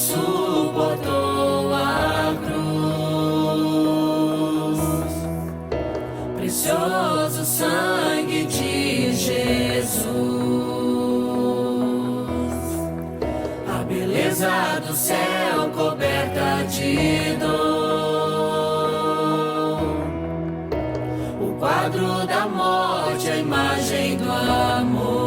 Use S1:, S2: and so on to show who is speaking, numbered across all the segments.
S1: suportou a cruz. Precioso sangue de Jesus, a beleza do céu coberta de dor, o quadro da morte, a imagem do amor.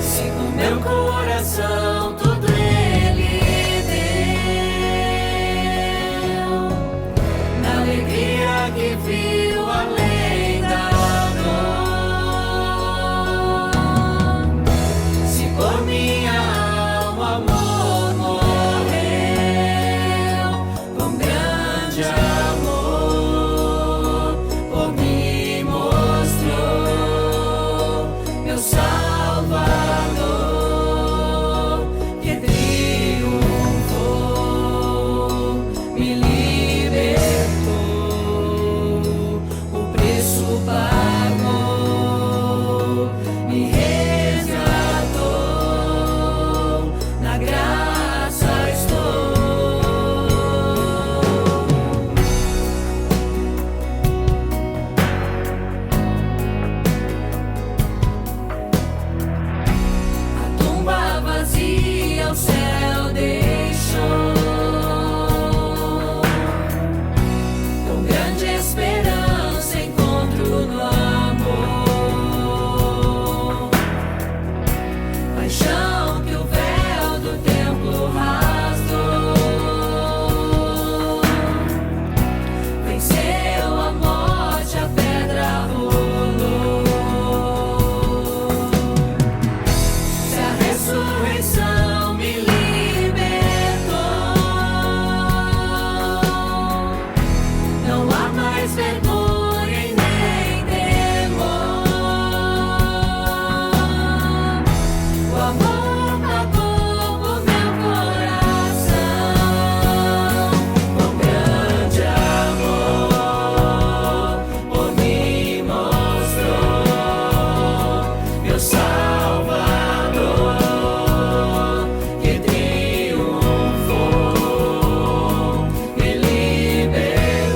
S1: Sigo meu coração, tudo Ele deu, na alegria que viu além da dor. Se por minha alma amor morreu, com grande amor por mim mostrou meu Salvador, que triunfou, me libertou, o preço pagou, me resgatou, na graça estou. A tumba vazia o céu deixou, com grande esperança encontro no amor. Paixão que o véu do templo rasgou, venceu a morte, a pedra rolou. Se a ressurreição me libertou, não há mais vergonha e nem temor. O amor pagou por meu coração, com grande amor por mim mostrou meu Salvador, que triunfou, me libertou,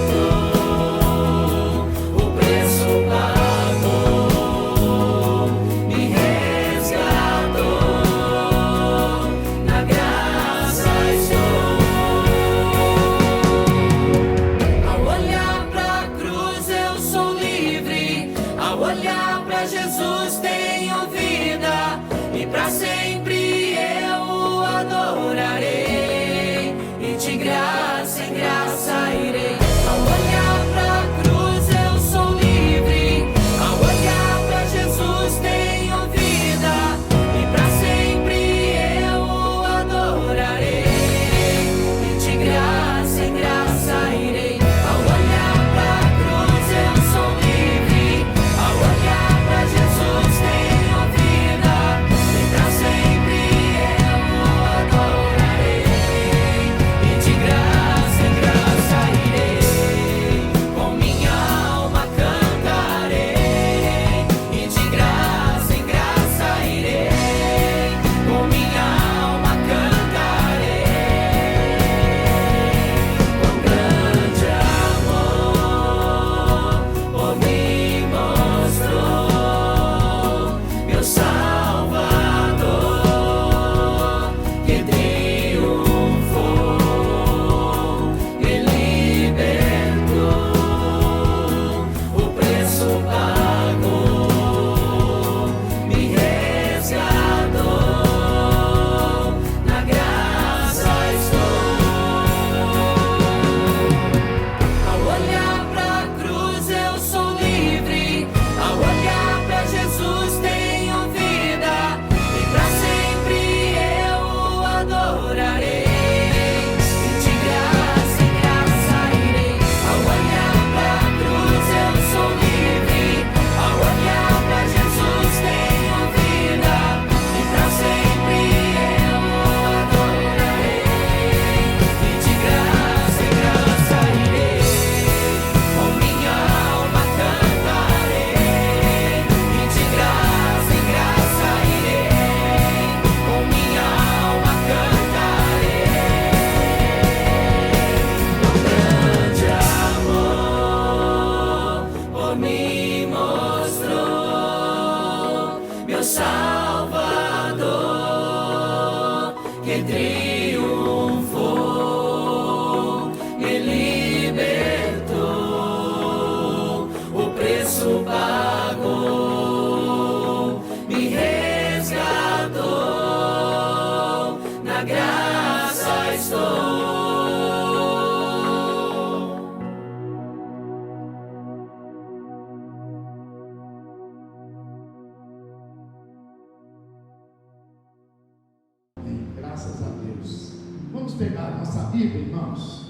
S2: pegar a nossa Bíblia, irmãos.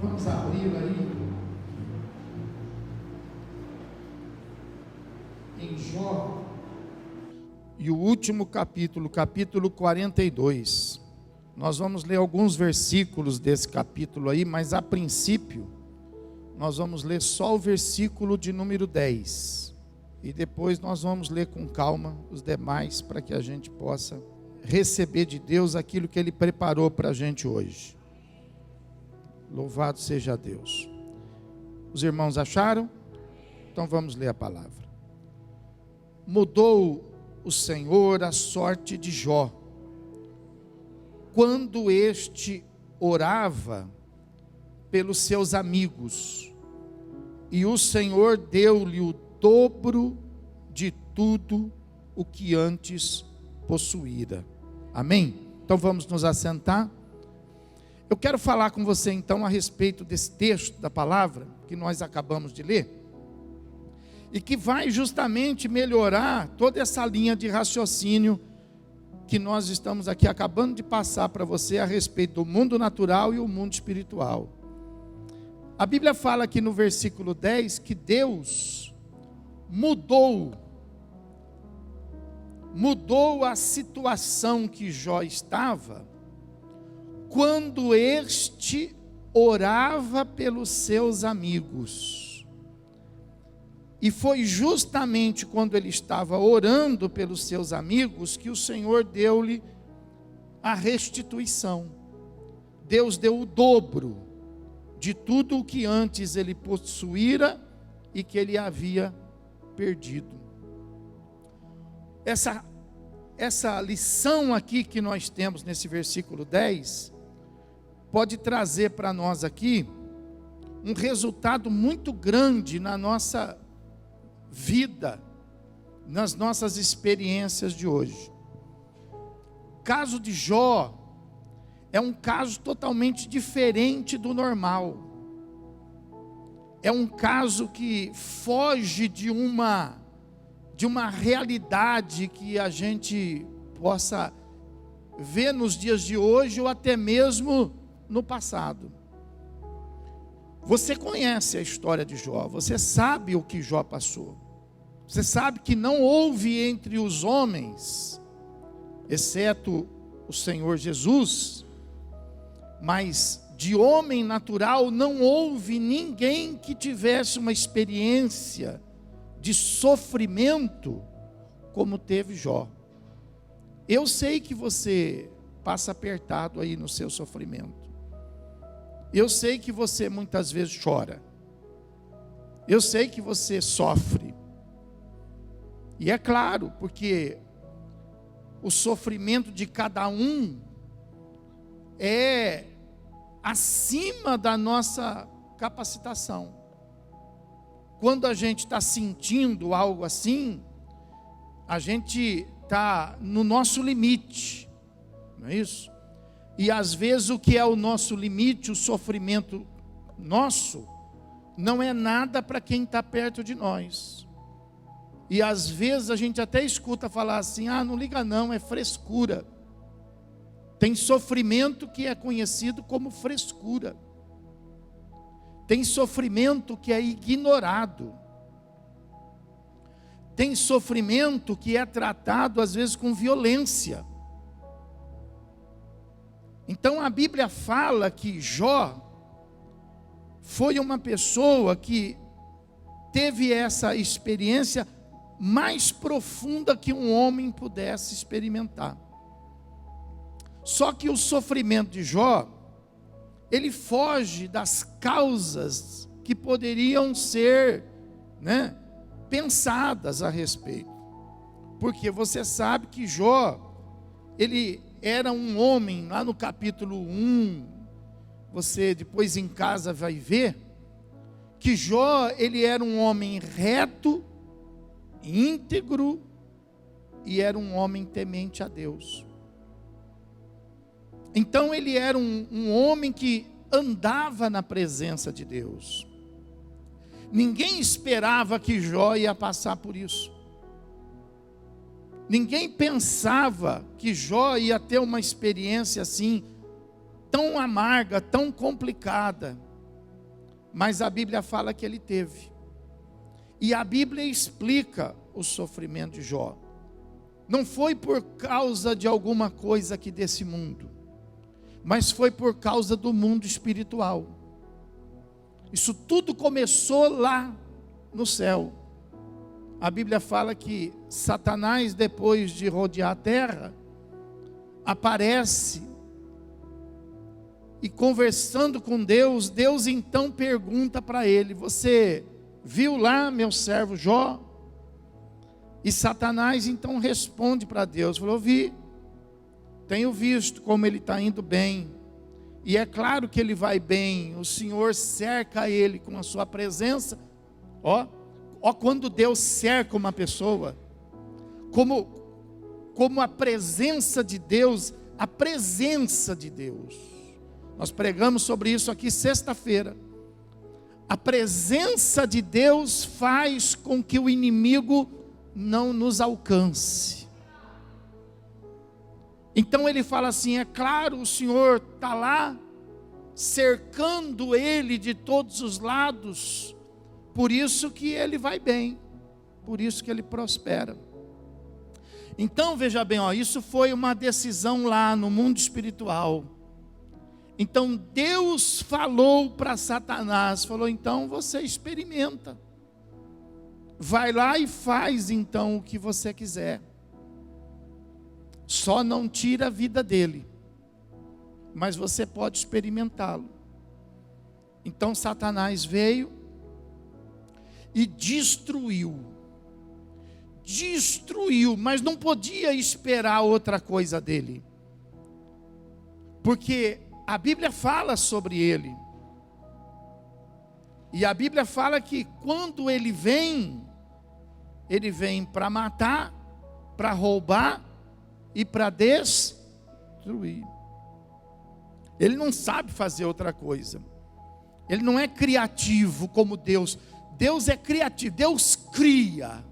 S2: Vamos abrir aí em Jó. E o último capítulo, capítulo 42. Nós vamos ler alguns versículos desse capítulo aí, mas a princípio nós vamos ler só o versículo de número 10. E depois nós vamos ler com calma os demais, para que a gente possa receber de Deus aquilo que Ele preparou para a gente hoje. Louvado seja Deus. Os irmãos acharam? Então vamos ler a palavra. Mudou o Senhor a sorte de Jó, quando este orava pelos seus amigos, e o Senhor deu-lhe o dobro de tudo o que antes possuíra. Amém? Então vamos nos assentar. Eu quero falar com você então a respeito desse texto da palavra que nós acabamos de ler, e que vai justamente melhorar toda essa linha de raciocínio que nós estamos aqui acabando de passar para você a respeito do mundo natural e o mundo espiritual. A Bíblia fala aqui no versículo 10 que Deus mudou a situação que Jó estava, quando este orava pelos seus amigos. E foi justamente quando ele estava orando pelos seus amigos que o Senhor deu-lhe a restituição. Deus deu o dobro de tudo o que antes ele possuíra e que ele havia perdido. Essa lição aqui que nós temos nesse versículo 10, pode trazer para nós aqui um resultado muito grande na nossa vida, nas nossas experiências de hoje. O caso de Jó é um caso totalmente diferente do normal. É um caso que foge de uma realidade que a gente possa ver nos dias de hoje ou até mesmo no passado. Você conhece a história de Jó, você sabe o que Jó passou. Você sabe que não houve entre os homens, exceto o Senhor Jesus, mas de homem natural não houve ninguém que tivesse uma experiência de sofrimento como teve Jó. Eu sei que você passa apertado aí no seu sofrimento. Eu sei que você muitas vezes chora. Eu sei que você sofre. E é claro, porque o sofrimento de cada um é acima da nossa capacitação. Quando a gente está sentindo algo assim, a gente está no nosso limite, não é isso? E às vezes o que é o nosso limite, o sofrimento nosso, não é nada para quem está perto de nós. E às vezes a gente até escuta falar assim, não liga não, é frescura. Tem sofrimento que é conhecido como frescura. Tem sofrimento que é ignorado. Tem sofrimento que é tratado às vezes com violência. Então a Bíblia fala que Jó foi uma pessoa que teve essa experiência mais profunda que um homem pudesse experimentar. Só que o sofrimento de Jó, ele foge das causas que poderiam ser, pensadas a respeito. Porque você sabe que Jó, ele era um homem, lá no capítulo 1, você depois em casa vai ver, que Jó, ele era um homem reto, íntegro, e era um homem temente a Deus. Então ele era um homem que andava na presença de Deus. Ninguém esperava que Jó ia passar por isso. Ninguém pensava que Jó ia ter uma experiência assim tão amarga, tão complicada, mas a Bíblia fala que ele teve. E a Bíblia explica o sofrimento de Jó. Não foi por causa de alguma coisa aqui desse mundo, mas foi por causa do mundo espiritual. Isso tudo começou lá no céu. A Bíblia fala que Satanás, depois de rodear a terra, aparece e conversando com Deus, Deus então pergunta para ele: você viu lá meu servo Jó? E Satanás então responde para Deus, falou: vi, tenho visto como ele está indo bem, e é claro que ele vai bem, o Senhor cerca ele com a sua presença. Ó quando Deus cerca uma pessoa, como a presença de Deus, nós pregamos sobre isso aqui sexta-feira. A presença de Deus faz com que o inimigo não nos alcance. Então ele fala assim: é claro, o Senhor está lá, cercando ele de todos os lados, por isso que ele vai bem, por isso que ele prospera. Então veja bem, isso foi uma decisão lá no mundo espiritual. Então Deus falou para Satanás, falou: então você experimenta, vai lá e faz então o que você quiser, só não tira a vida dele, mas você pode experimentá-lo. Então Satanás veio e destruiu, mas não podia esperar outra coisa dele, porque a Bíblia fala sobre ele, e a Bíblia fala que quando ele vem para matar, para roubar e para destruir. Ele não sabe fazer outra coisa, ele não é criativo como Deus. Deus é criativo, Deus cria.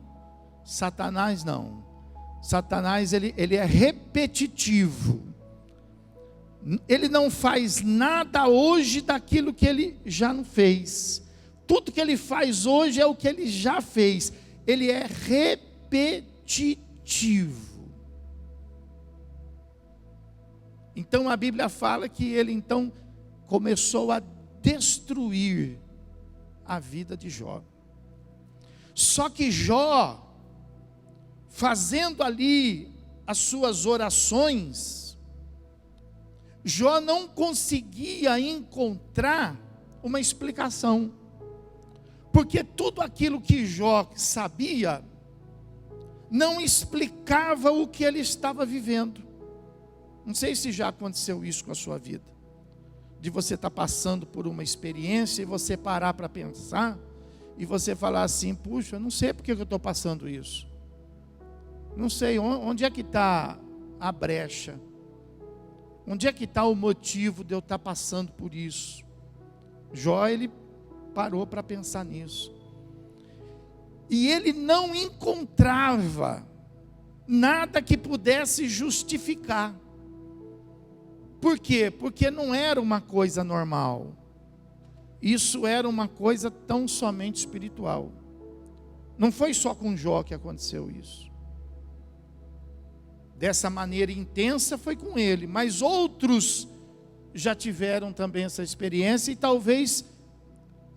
S2: Satanás não. Satanás ele é repetitivo. Ele não faz nada hoje daquilo que ele já não fez. Tudo que ele faz hoje é o que ele já fez. Ele é repetitivo. Então a Bíblia fala que ele então começou a destruir a vida de Jó. Só que Jó, fazendo ali as suas orações, Jó não conseguia encontrar uma explicação, porque tudo aquilo que Jó sabia não explicava o que ele estava vivendo. Não sei se já aconteceu isso com a sua vida, de você estar passando por uma experiência e você parar para pensar e você falar assim: puxa, eu não sei porque eu estou passando isso, não sei onde é que está a brecha, onde é que está o motivo de eu estar passando por isso. Jó, ele parou para pensar nisso, e ele não encontrava nada que pudesse justificar. Por quê? Porque não era uma coisa normal, isso era uma coisa tão somente espiritual. Não foi só com Jó que aconteceu isso, dessa maneira intensa foi com ele, mas outros já tiveram também essa experiência, e talvez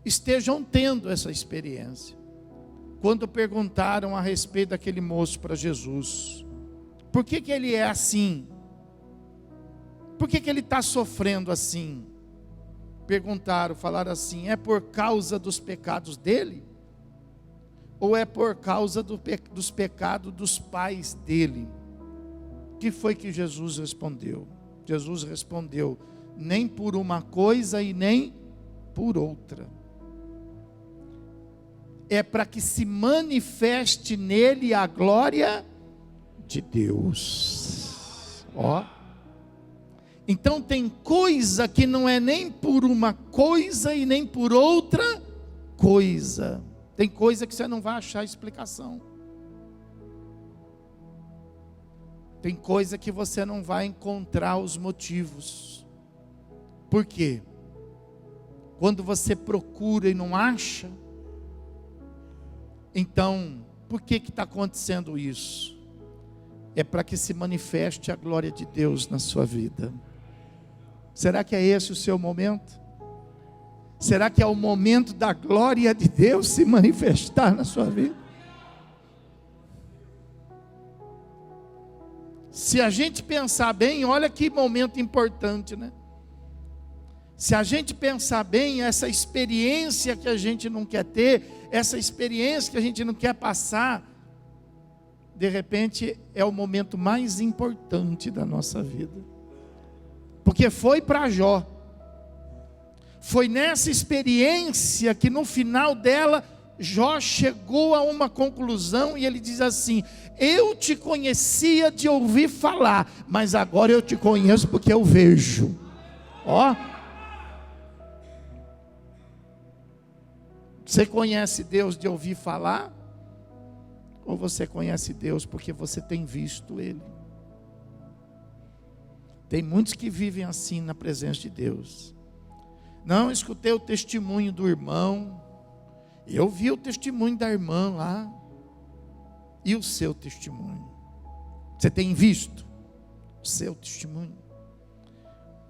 S2: estejam tendo essa experiência. Quando perguntaram a respeito daquele moço para Jesus: por que ele é assim? Por que ele está sofrendo assim? Perguntaram, falaram assim: é por causa dos pecados dele? Ou é por causa dos pecados dos pais dele? O que foi que Jesus respondeu? Jesus respondeu: nem por uma coisa e nem por outra. É para que se manifeste nele a glória de Deus. Então tem coisa que não é nem por uma coisa e nem por outra coisa. Tem coisa que você não vai achar explicação. Tem coisa que você não vai encontrar os motivos. Por quê? Quando você procura e não acha, então, por que está acontecendo isso? É para que se manifeste a glória de Deus na sua vida. Será que é esse o seu momento? Será que é o momento da glória de Deus se manifestar na sua vida? Se a gente pensar bem, olha que momento importante, né? Se a gente pensar bem, essa experiência que a gente não quer ter, essa experiência que a gente não quer passar, de repente é o momento mais importante da nossa vida. Porque foi para Jó. Foi nessa experiência que no final dela, Jó chegou a uma conclusão e ele diz assim: eu te conhecia de ouvir falar, mas agora eu te conheço porque eu vejo. Ó. Você conhece Deus de ouvir falar? Ou você conhece Deus porque você tem visto Ele? Tem muitos que vivem assim na presença de Deus. Não, escutei o testemunho do irmão. Eu vi o testemunho da irmã lá. E o seu testemunho? Você tem visto o seu testemunho?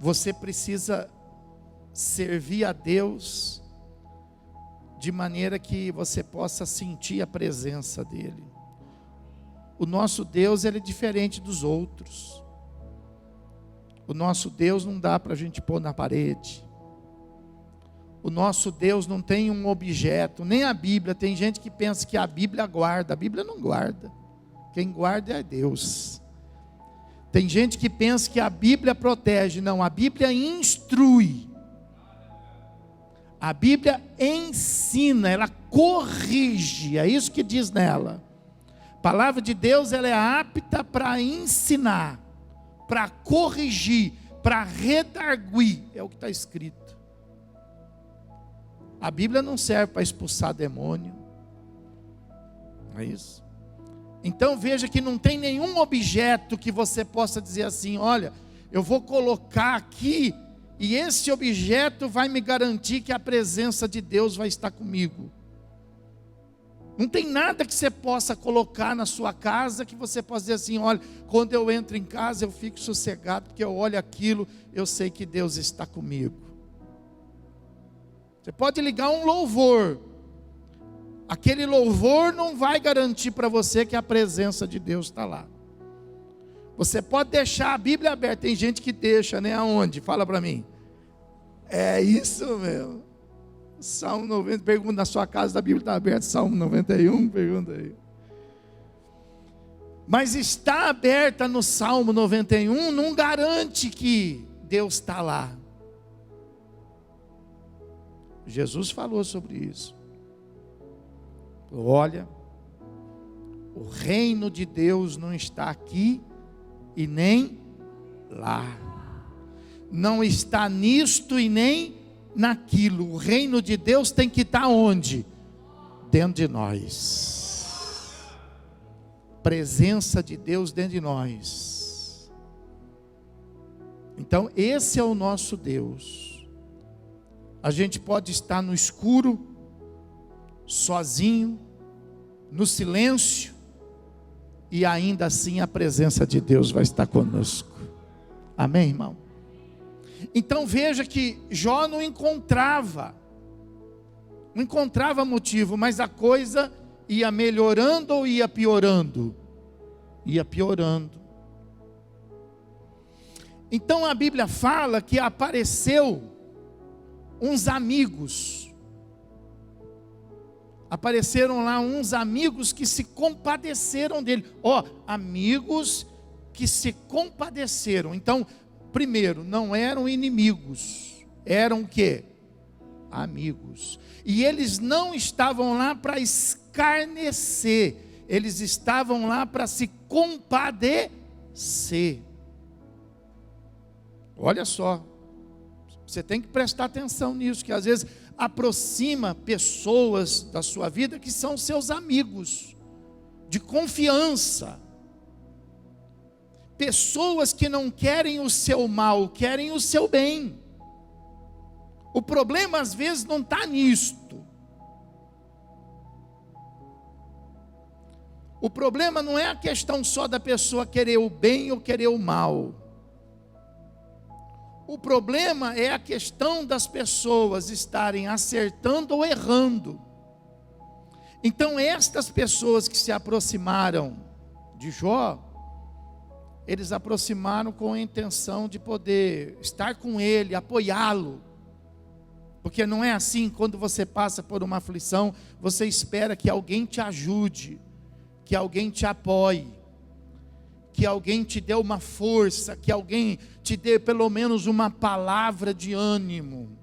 S2: Você precisa servir a Deus de maneira que você possa sentir a presença dEle. O nosso Deus, Ele é diferente dos outros. O nosso Deus não dá para a gente pôr na parede. O nosso Deus não tem um objeto, nem a Bíblia. Tem gente que pensa que a Bíblia guarda. A Bíblia não guarda. Quem guarda é Deus. Tem gente que pensa que a Bíblia protege. Não, a Bíblia instrui. A Bíblia ensina, ela corrige, é isso que diz nela. A palavra de Deus, ela é apta para ensinar, para corrigir, para redarguir, é o que está escrito. A Bíblia não serve para expulsar demônio, não é isso? Então veja que não tem nenhum objeto que você possa dizer assim: olha, eu vou colocar aqui, e esse objeto vai me garantir que a presença de Deus vai estar comigo. Não tem nada que você possa colocar na sua casa que você possa dizer assim: olha, quando eu entro em casa eu fico sossegado, porque eu olho aquilo, eu sei que Deus está comigo. Você pode ligar um louvor, aquele louvor não vai garantir para você que a presença de Deus está lá. Você pode deixar a Bíblia aberta, tem gente que deixa, né? Aonde? Fala para mim. É isso mesmo. Salmo 90, pergunta na sua casa, a Bíblia está aberta, Salmo 91, pergunta aí. Mas está aberta no Salmo 91, não garante que Deus está lá. Jesus falou sobre isso. Olha, o reino de Deus não está aqui e nem lá. Não está nisto e nem naquilo. O reino de Deus tem que estar onde? Dentro de nós. Presença de Deus dentro de nós. Então esse é o nosso Deus. A gente pode estar no escuro, sozinho, no silêncio, e ainda assim a presença de Deus vai estar conosco. Amém, irmão? Então veja que Jó não encontrava motivo, mas a coisa ia melhorando ou ia piorando? Ia piorando. Então a Bíblia fala que apareceu uns amigos. Apareceram lá uns amigos que se compadeceram dele. Amigos que se compadeceram. Então, primeiro, não eram inimigos. Eram o quê? Amigos. E eles não estavam lá para escarnecer. Eles estavam lá para se compadecer. Olha só. Você tem que prestar atenção nisso, que às vezes aproxima pessoas da sua vida que são seus amigos, de confiança. Pessoas que não querem o seu mal, querem o seu bem. O problema às vezes não está nisto. O problema não é a questão só da pessoa querer o bem ou querer o mal. O problema é a questão das pessoas estarem acertando ou errando. Então estas pessoas que se aproximaram de Jó, eles aproximaram com a intenção de poder estar com ele, apoiá-lo. Porque não é assim, quando você passa por uma aflição, você espera que alguém te ajude, que alguém te apoie, que alguém te dê uma força, que alguém te dê pelo menos uma palavra de ânimo.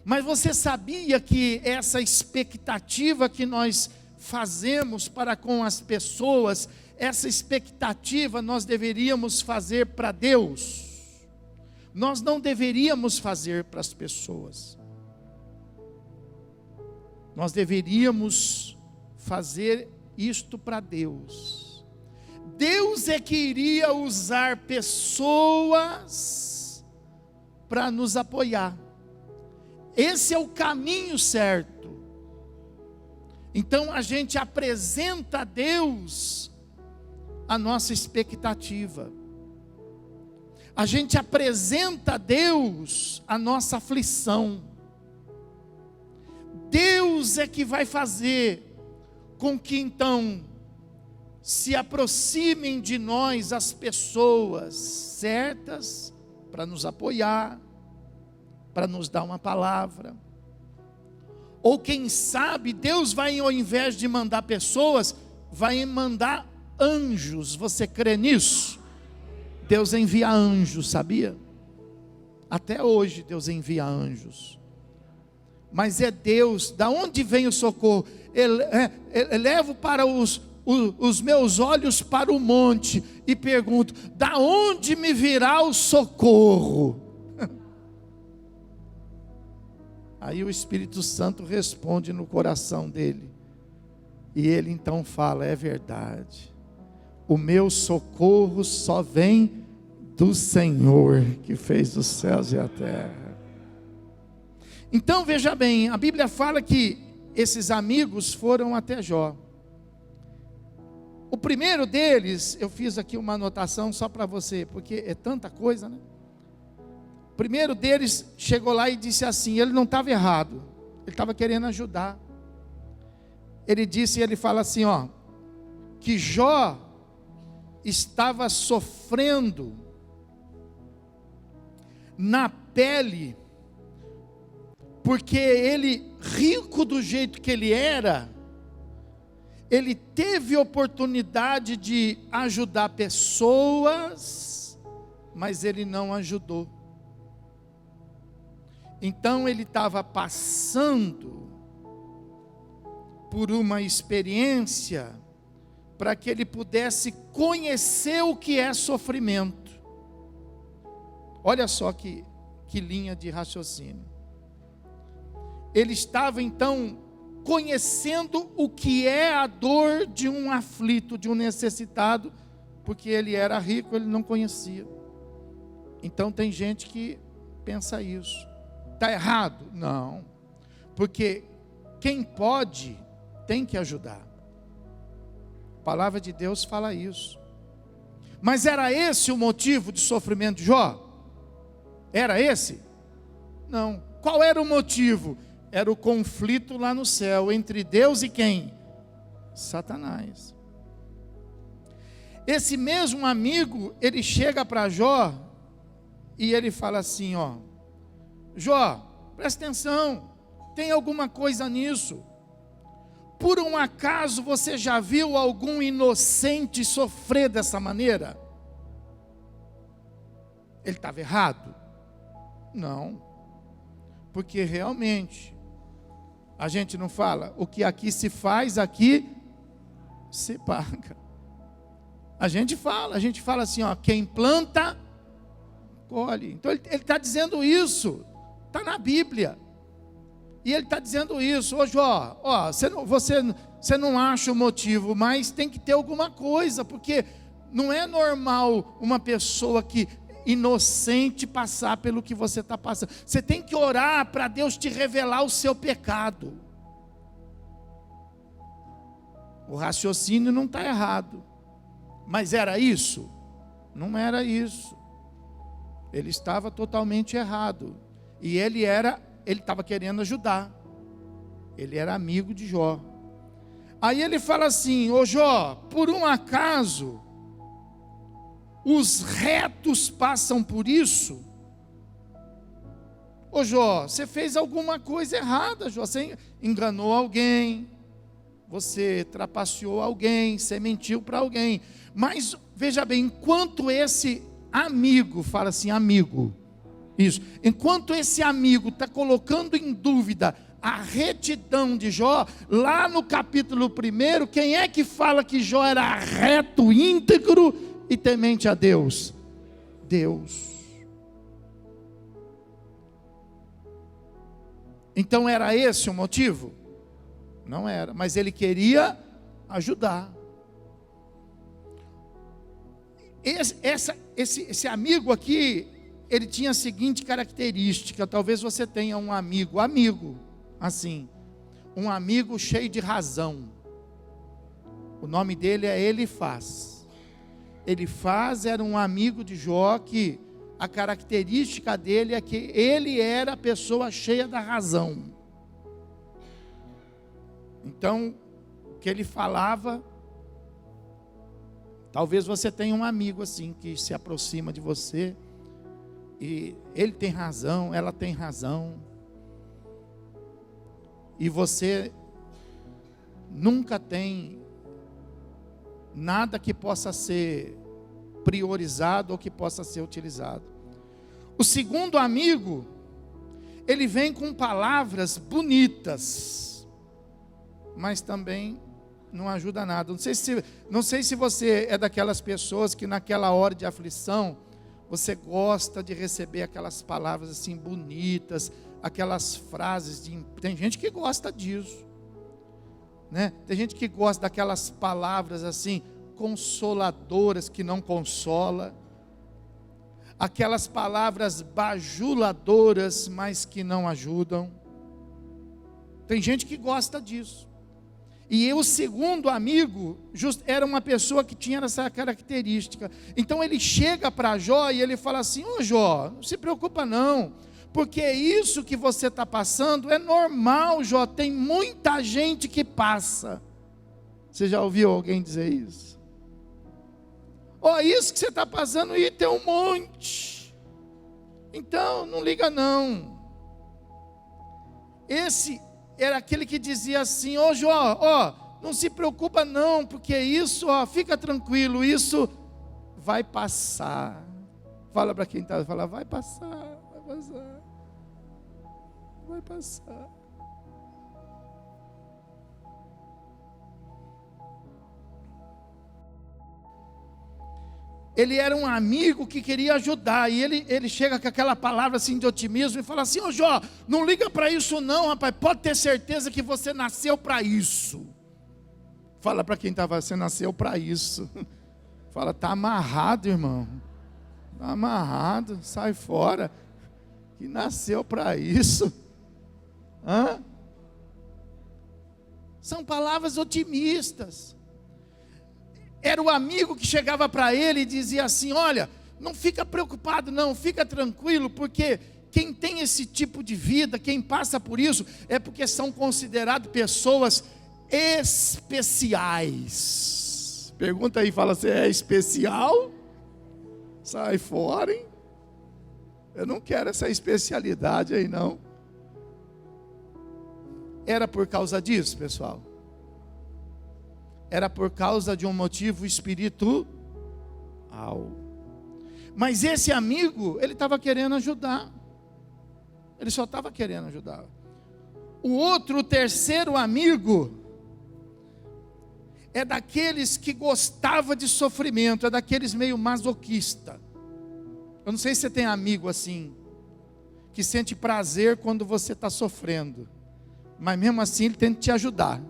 S2: Mas você sabia que essa expectativa que nós fazemos para com as pessoas, essa expectativa nós deveríamos fazer para Deus? Nós não deveríamos fazer para as pessoas. Nós deveríamos fazer isto para Deus. Deus é que iria usar pessoas para nos apoiar. Esse é o caminho certo. Então a gente apresenta a Deus a nossa expectativa. A gente apresenta a Deus a nossa aflição. Deus é que vai fazer com que então se aproximem de nós as pessoas certas para nos apoiar, para nos dar uma palavra. Ou quem sabe Deus vai, ao invés de mandar pessoas, vai mandar anjos. Você crê nisso? Deus envia anjos, sabia? Até hoje Deus envia anjos. Mas é Deus, da onde vem o socorro? Levo para os meus olhos para o monte e pergunto: da onde me virá o socorro? Aí o Espírito Santo responde no coração dele. E ele então fala: é verdade. O meu socorro só vem do Senhor, que fez os céus e a terra. Então veja bem, a Bíblia fala que esses amigos foram até Jó. O primeiro deles, eu fiz aqui uma anotação só para você, porque é tanta coisa, né? O primeiro deles chegou lá e disse assim, ele não estava errado, ele estava querendo ajudar. Ele fala assim, que Jó estava sofrendo na pele, porque ele, rico do jeito que ele era, ele teve oportunidade de ajudar pessoas, mas ele não ajudou. Então ele estava passando por uma experiência para que ele pudesse conhecer o que é sofrimento. Olha só que linha de raciocínio. Ele estava então conhecendo o que é a dor de um aflito, de um necessitado, porque ele era rico, ele não conhecia. Então tem gente que pensa isso. Está errado? Não. Porque quem pode, tem que ajudar. A palavra de Deus fala isso. Mas era esse o motivo de sofrimento de Jó? Era esse? Não. Qual era o motivo? Era o conflito lá no céu, entre Deus e quem? Satanás. Esse mesmo amigo, ele chega para Jó, e ele fala assim, Jó, presta atenção, tem alguma coisa nisso. Por um acaso você já viu algum inocente sofrer dessa maneira? Ele estava errado? Não, porque realmente, a gente não fala, o que aqui se faz, aqui se paga. A gente fala assim, quem planta, colhe. Então ele está dizendo isso, está na Bíblia. E ele está dizendo isso, Jó, você não acha o motivo, mas tem que ter alguma coisa, porque não é normal uma pessoa que inocente passar pelo que você está passando. Você tem que orar para Deus te revelar o seu pecado. O raciocínio não está errado. Mas era isso? Não era isso. Ele estava totalmente errado. E ele estava querendo ajudar. Ele era amigo de Jó. Aí ele fala assim: ô Jó, por um acaso os retos passam por isso? Ô Jó, você fez alguma coisa errada, Jó. Você enganou alguém, você trapaceou alguém, você mentiu para alguém. Mas veja bem, enquanto esse amigo, fala assim, amigo, isso, enquanto esse amigo está colocando em dúvida a retidão de Jó, lá no capítulo 1, quem é que fala que Jó era reto, íntegro e temente a Deus? Deus. Então era esse o motivo? Não era, mas ele queria ajudar. Esse amigo aqui, ele tinha a seguinte característica: talvez você tenha um amigo, assim, um amigo cheio de razão. O nome dele é Elifaz. Elifaz era um amigo de Jó, que a característica dele é que ele era a pessoa cheia da razão. Então, o que ele falava, talvez você tenha um amigo assim, que se aproxima de você, e ele tem razão, ela tem razão, e você nunca tem nada que possa ser priorizado ou que possa ser utilizado. O segundo amigo, ele vem com palavras bonitas, mas também não ajuda nada. Não sei se você é daquelas pessoas que naquela hora de aflição, você gosta de receber aquelas palavras assim bonitas, aquelas frases tem gente que gosta disso, né? Tem gente que gosta daquelas palavras assim consoladoras que não consola, aquelas palavras bajuladoras, mas que não ajudam. Tem gente que gosta disso. E o segundo amigo era uma pessoa que tinha essa característica. Então ele chega para Jó e ele fala assim: ô Jó, não se preocupa não, porque isso que você está passando é normal, Jó, tem muita gente que passa. Você já ouviu alguém dizer isso? Ó, isso que você está passando aí tem um monte. Então não liga não. Esse era aquele que dizia assim: ô Jó, ó, não se preocupa não, porque isso, ó, fica tranquilo, isso vai passar. Fala para quem está, fala, vai passar, vai passar, vai passar. Ele era um amigo que queria ajudar, e ele chega com aquela palavra assim de otimismo e fala assim: ô Jó, não liga para isso não, rapaz, pode ter certeza que você nasceu para isso. Fala para quem estava, você nasceu para isso. Fala, está amarrado, irmão, está amarrado, sai fora, que nasceu para isso. Hã? São palavras otimistas. Era o amigo que chegava para ele e dizia assim: olha, não fica preocupado não, fica tranquilo, porque quem tem esse tipo de vida, quem passa por isso, é porque são considerados pessoas especiais. Pergunta aí, fala, você é especial? Sai fora, hein? Eu não quero essa especialidade aí não. Era por causa disso, pessoal? Era por causa de um motivo espiritual. Mas esse amigo, ele estava querendo ajudar. Ele só estava querendo ajudar. O terceiro amigo, é daqueles que gostava de sofrimento, é daqueles meio masoquista. Eu não sei se você tem amigo assim, que sente prazer quando você está sofrendo, mas mesmo assim ele tenta te ajudar.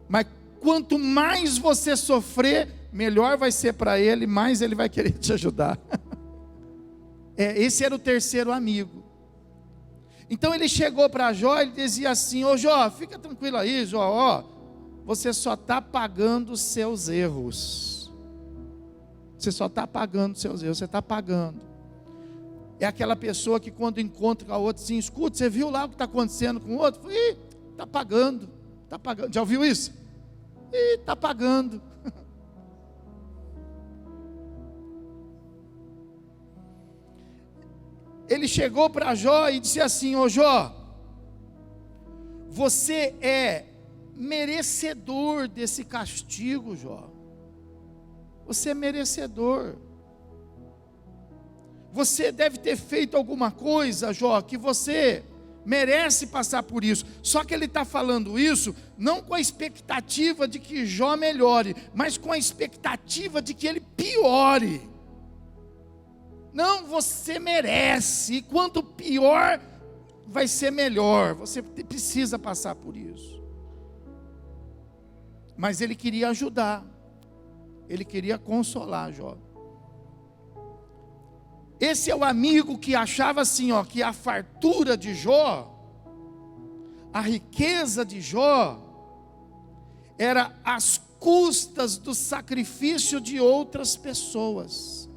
S2: Mas quanto mais você sofrer, melhor vai ser para ele, mais ele vai querer te ajudar. Esse era o terceiro amigo. Então ele chegou para Jó e dizia assim: ô Jó, fica tranquilo aí, Jó, ó, você só está pagando os seus erros. Você só está pagando os seus erros, você está pagando. É aquela pessoa que quando encontra com a outra, assim, escuta, você viu lá o que está acontecendo com o outro? Ih, está pagando, está pagando. Já ouviu isso? Ih, está pagando. Ele chegou para Jó e disse assim: ô Jó, você é merecedor desse castigo, Jó. Você é merecedor. Você deve ter feito alguma coisa, Jó, que você merece passar por isso. Só que ele está falando isso não com a expectativa de que Jó melhore, mas com a expectativa de que ele piore. Não, você merece, e quanto pior, vai ser melhor. Você precisa passar por isso. Mas ele queria ajudar, ele queria consolar Jó. Esse é o amigo que achava assim, ó, que a fartura de Jó, a riqueza de Jó, era às custas do sacrifício de outras pessoas.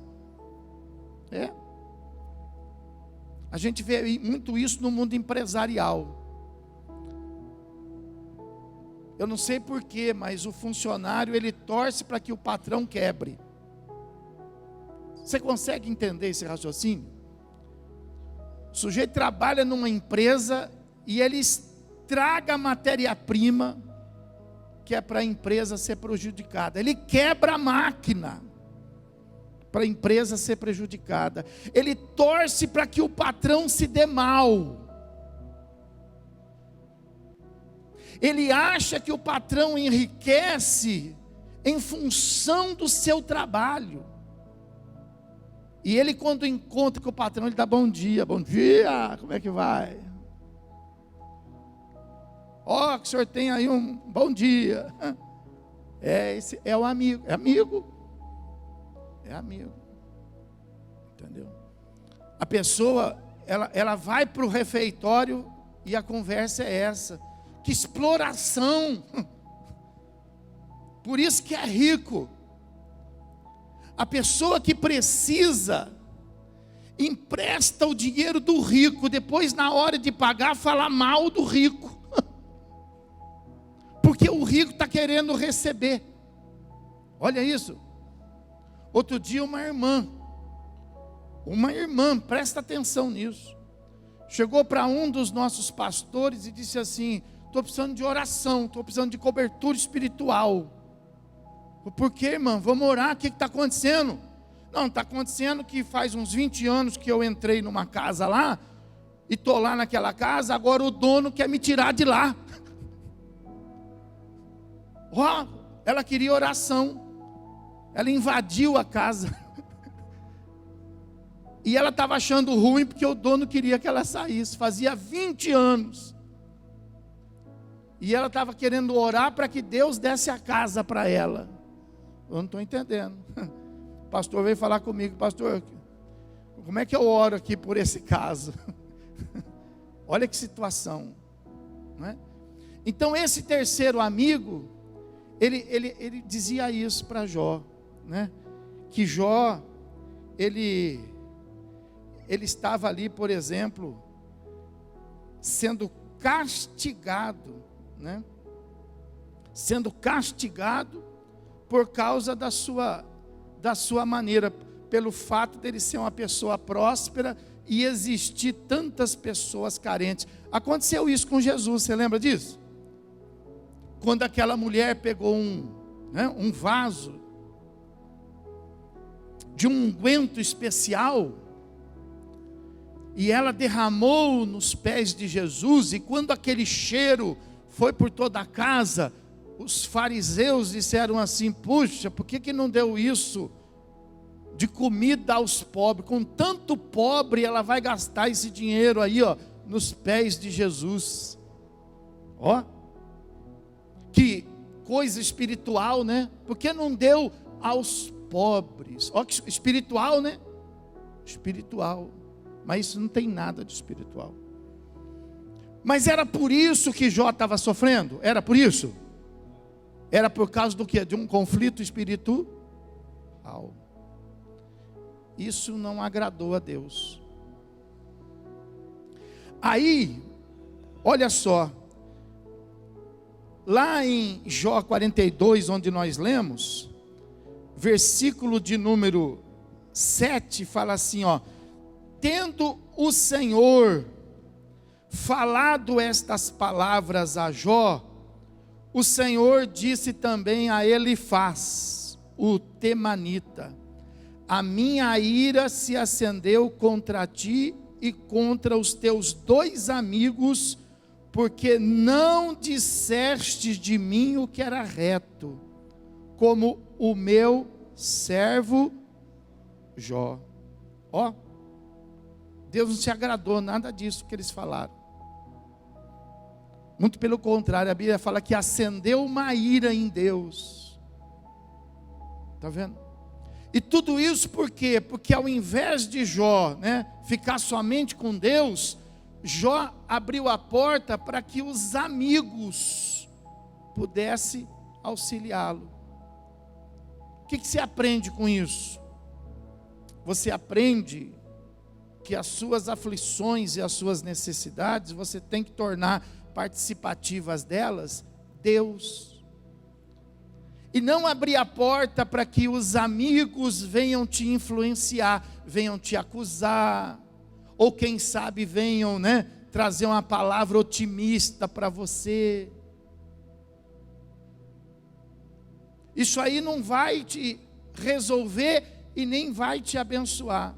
S2: A gente vê muito isso no mundo empresarial. Eu não sei porquê, mas o funcionário, ele torce para que o patrão quebre. Você consegue entender esse raciocínio? O sujeito trabalha numa empresa e ele estraga a matéria-prima, que é para a empresa ser prejudicada. Ele quebra a máquina para a empresa ser prejudicada. Ele torce para que o patrão se dê mal. Ele acha que o patrão enriquece em função do seu trabalho. E ele, quando encontra com o patrão, ele dá bom dia, como é que vai? Ó, que o senhor tem aí um bom dia. Esse é o amigo, é amigo. Entendeu? A pessoa, ela vai para o refeitório e a conversa é essa. Que exploração! Por isso que é rico. A pessoa que precisa, empresta o dinheiro do rico, depois na hora de pagar, fala mal do rico. Porque o rico está querendo receber. Olha isso. Outro dia uma irmã, presta atenção nisso, chegou para um dos nossos pastores e disse assim: estou precisando de oração, estou precisando de cobertura espiritual. Por quê, irmã? Vamos orar, o que está acontecendo? Não, está acontecendo que faz uns 20 anos que eu entrei numa casa lá, e estou lá naquela casa, agora o dono quer me tirar de lá. Ela queria oração. Ela invadiu a casa. E ela estava achando ruim porque o dono queria que ela saísse. Fazia 20 anos. E ela estava querendo orar para que Deus desse a casa para ela. Eu não estou entendendo. O pastor veio falar comigo: pastor, como é que eu oro aqui por esse caso? Olha que situação, não é? Então esse terceiro amigo, ele dizia isso para Jó, né? Que Jó, ele estava ali, por exemplo, sendo castigado, né? Sendo castigado por causa da sua maneira, pelo fato dele ser uma pessoa próspera e existir tantas pessoas carentes. Aconteceu isso com Jesus, você lembra disso? Quando aquela mulher pegou um vaso de um unguento especial, e ela derramou nos pés de Jesus, e quando aquele cheiro foi por toda a casa, os fariseus disseram assim: puxa, por que não deu isso de comida aos pobres? Com tanto pobre, ela vai gastar esse dinheiro aí, ó, nos pés de Jesus. Ó, que coisa espiritual, né? Por que não deu aos pobres. Ó, que espiritual, né? Espiritual. Mas isso não tem nada de espiritual. Mas era por isso que Jó estava sofrendo? Era por isso? Era por causa do quê? De um conflito espiritual. Isso não agradou a Deus. Aí, olha só, lá em Jó 42, onde nós lemos, versículo de número 7, fala assim, ó: tendo o Senhor falado estas palavras a Jó, o Senhor disse também a Elifaz, o temanita: a minha ira se acendeu contra ti e contra os teus 2 amigos, porque não disseste de mim o que era reto, como o meu servo Jó. Ó, Deus não se agradou nada disso que eles falaram. Muito pelo contrário, a Bíblia fala que acendeu uma ira em Deus. Está vendo? E tudo isso por quê? Porque ao invés de Jó, ficar somente com Deus, Jó abriu a porta para que os amigos pudessem auxiliá-lo. O que você aprende com isso? Você aprende que as suas aflições e as suas necessidades, você tem que tornar participativas delas Deus. E não abrir a porta para que os amigos venham te influenciar, venham te acusar, ou quem sabe venham, trazer uma palavra otimista para você. Isso aí não vai te resolver e nem vai te abençoar.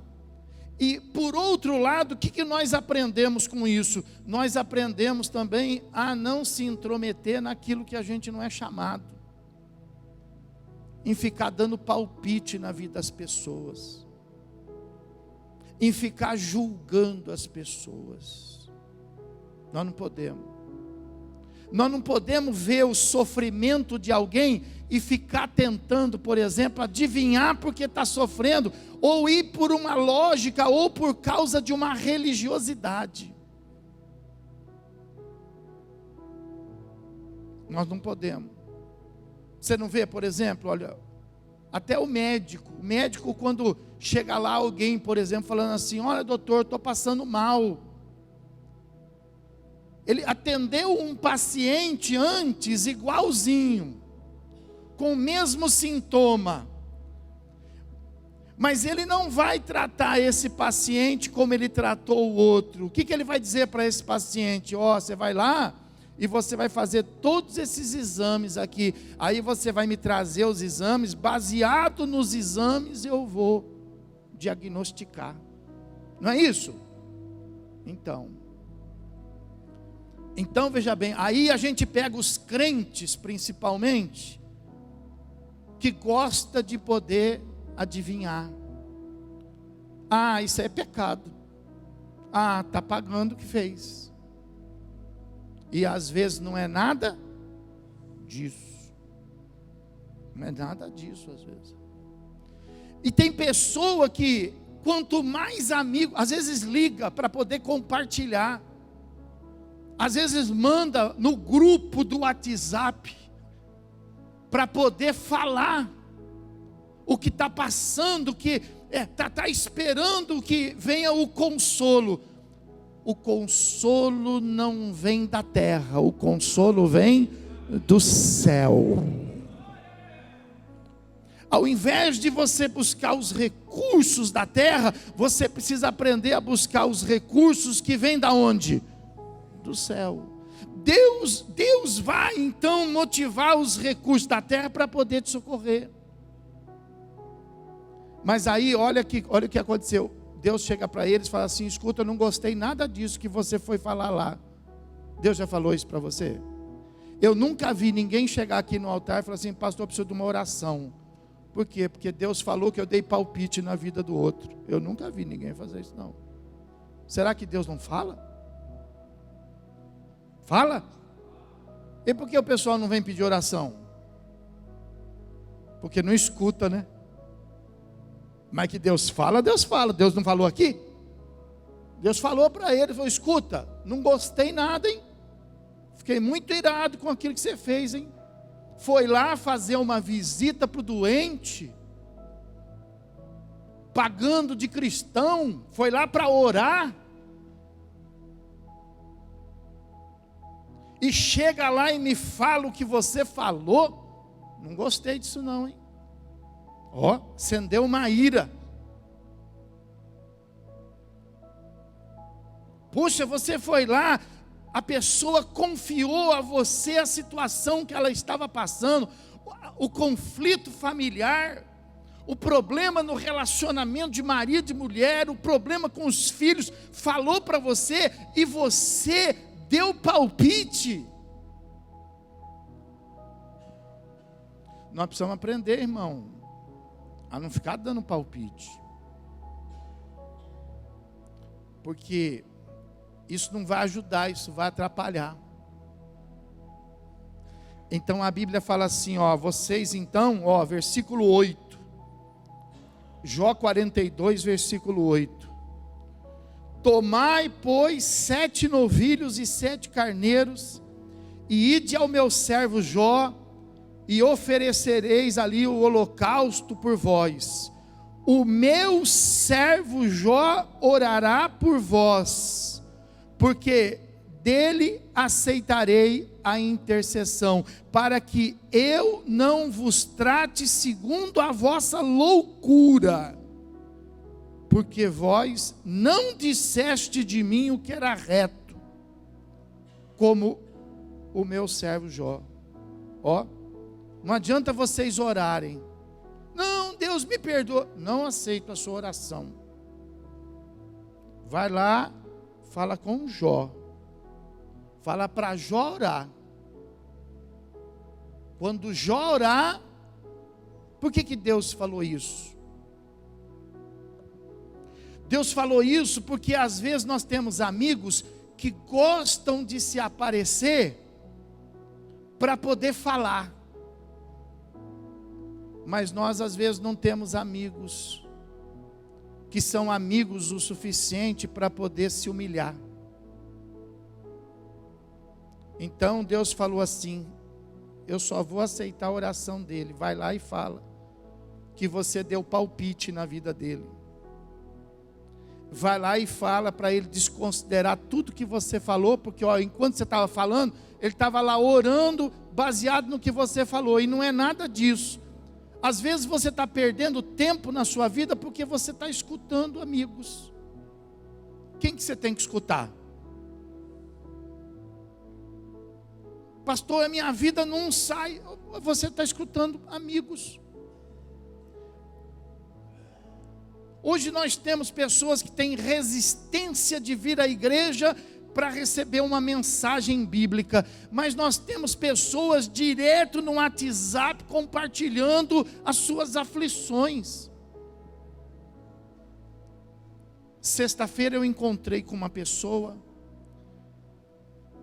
S2: E por outro lado, o que nós aprendemos com isso? Nós aprendemos também a não se intrometer naquilo que a gente não é chamado, em ficar dando palpite na vida das pessoas, em ficar julgando as pessoas. Nós não podemos. Nós não podemos ver o sofrimento de alguém e ficar tentando, por exemplo, adivinhar porque está sofrendo, ou ir por uma lógica, ou por causa de uma religiosidade. Nós não podemos. Você não vê, por exemplo, olha, até o médico quando chega lá alguém, por exemplo, falando assim: olha doutor, estou passando mal. Ele atendeu um paciente antes igualzinho, com o mesmo sintoma, mas ele não vai tratar esse paciente como ele tratou o outro. O que ele vai dizer para esse paciente? Ó, você vai lá e você vai fazer todos esses exames aqui, aí você vai me trazer os exames, baseado nos exames eu vou diagnosticar. Não é isso? Então veja bem, aí a gente pega os crentes principalmente, que gosta de poder adivinhar. Ah, isso é pecado. Ah, está pagando o que fez. E às vezes não é nada disso. Não é nada disso às vezes. E tem pessoa que quanto mais amigo, às vezes liga para poder compartilhar. Às vezes manda no grupo do WhatsApp para poder falar o que está passando, que está esperando que venha o consolo. O consolo não vem da terra, o consolo vem do céu. Ao invés de você buscar os recursos da terra, você precisa aprender a buscar os recursos que vêm da onde? Do céu. Deus vai então motivar os recursos da terra para poder te socorrer. Mas aí olha o que aconteceu. Deus chega para eles e fala assim: escuta, eu não gostei nada disso que você foi falar lá. Deus já falou isso para você? Eu nunca vi ninguém chegar aqui no altar e falar assim: pastor, eu preciso de uma oração. Por quê? Porque Deus falou que eu dei palpite na vida do outro. Eu nunca vi ninguém fazer isso, não. Será que Deus não fala? Fala? E por que o pessoal não vem pedir oração? Porque não escuta, né? Mas que Deus fala, Deus fala. Deus não falou aqui? Deus falou para ele, falou: escuta, não gostei nada, hein? Fiquei muito irado com aquilo que você fez, hein? Foi lá fazer uma visita para o doente, pagando de cristão, foi lá para orar, e chega lá e me fala o que você falou. Não gostei disso não, hein? Ó, acendeu uma ira. Puxa, você foi lá, a pessoa confiou a você a situação que ela estava passando, o conflito familiar, o problema no relacionamento de marido e mulher, o problema com os filhos, falou para você e você deu palpite. Nós precisamos aprender, irmão, a não ficar dando palpite, porque isso não vai ajudar, isso vai atrapalhar. Então a Bíblia fala assim, ó, vocês então, ó, versículo 8, Jó 42, versículo 8: tomai, pois, 7 novilhos e 7 carneiros, e ide ao meu servo Jó, e oferecereis ali o holocausto por vós. O meu servo Jó orará por vós, porque dele aceitarei a intercessão, para que eu não vos trate segundo a vossa loucura, porque vós não disseste de mim o que era reto, como o meu servo Jó. Ó, não adianta vocês orarem, não, Deus me perdoa, não aceito a sua oração. Vai lá, fala com Jó, fala para Jó orar. Quando Jó orar, por que Deus falou isso? Deus falou isso porque às vezes nós temos amigos que gostam de se aparecer para poder falar, mas nós às vezes não temos amigos que são amigos o suficiente para poder se humilhar. Então Deus falou assim: eu só vou aceitar a oração dele. Vai lá e fala que você deu palpite na vida dele. Vai lá e fala para ele desconsiderar tudo que você falou, porque ó, enquanto você estava falando, ele estava lá orando baseado no que você falou, e não é nada disso. Às vezes você está perdendo tempo na sua vida porque você está escutando amigos. Quem que você tem que escutar? Pastor, a minha vida não sai. Você está escutando amigos. Hoje nós temos pessoas que têm resistência de vir à igreja para receber uma mensagem bíblica, mas nós temos pessoas direto no WhatsApp compartilhando as suas aflições. Sexta-feira eu encontrei com uma pessoa.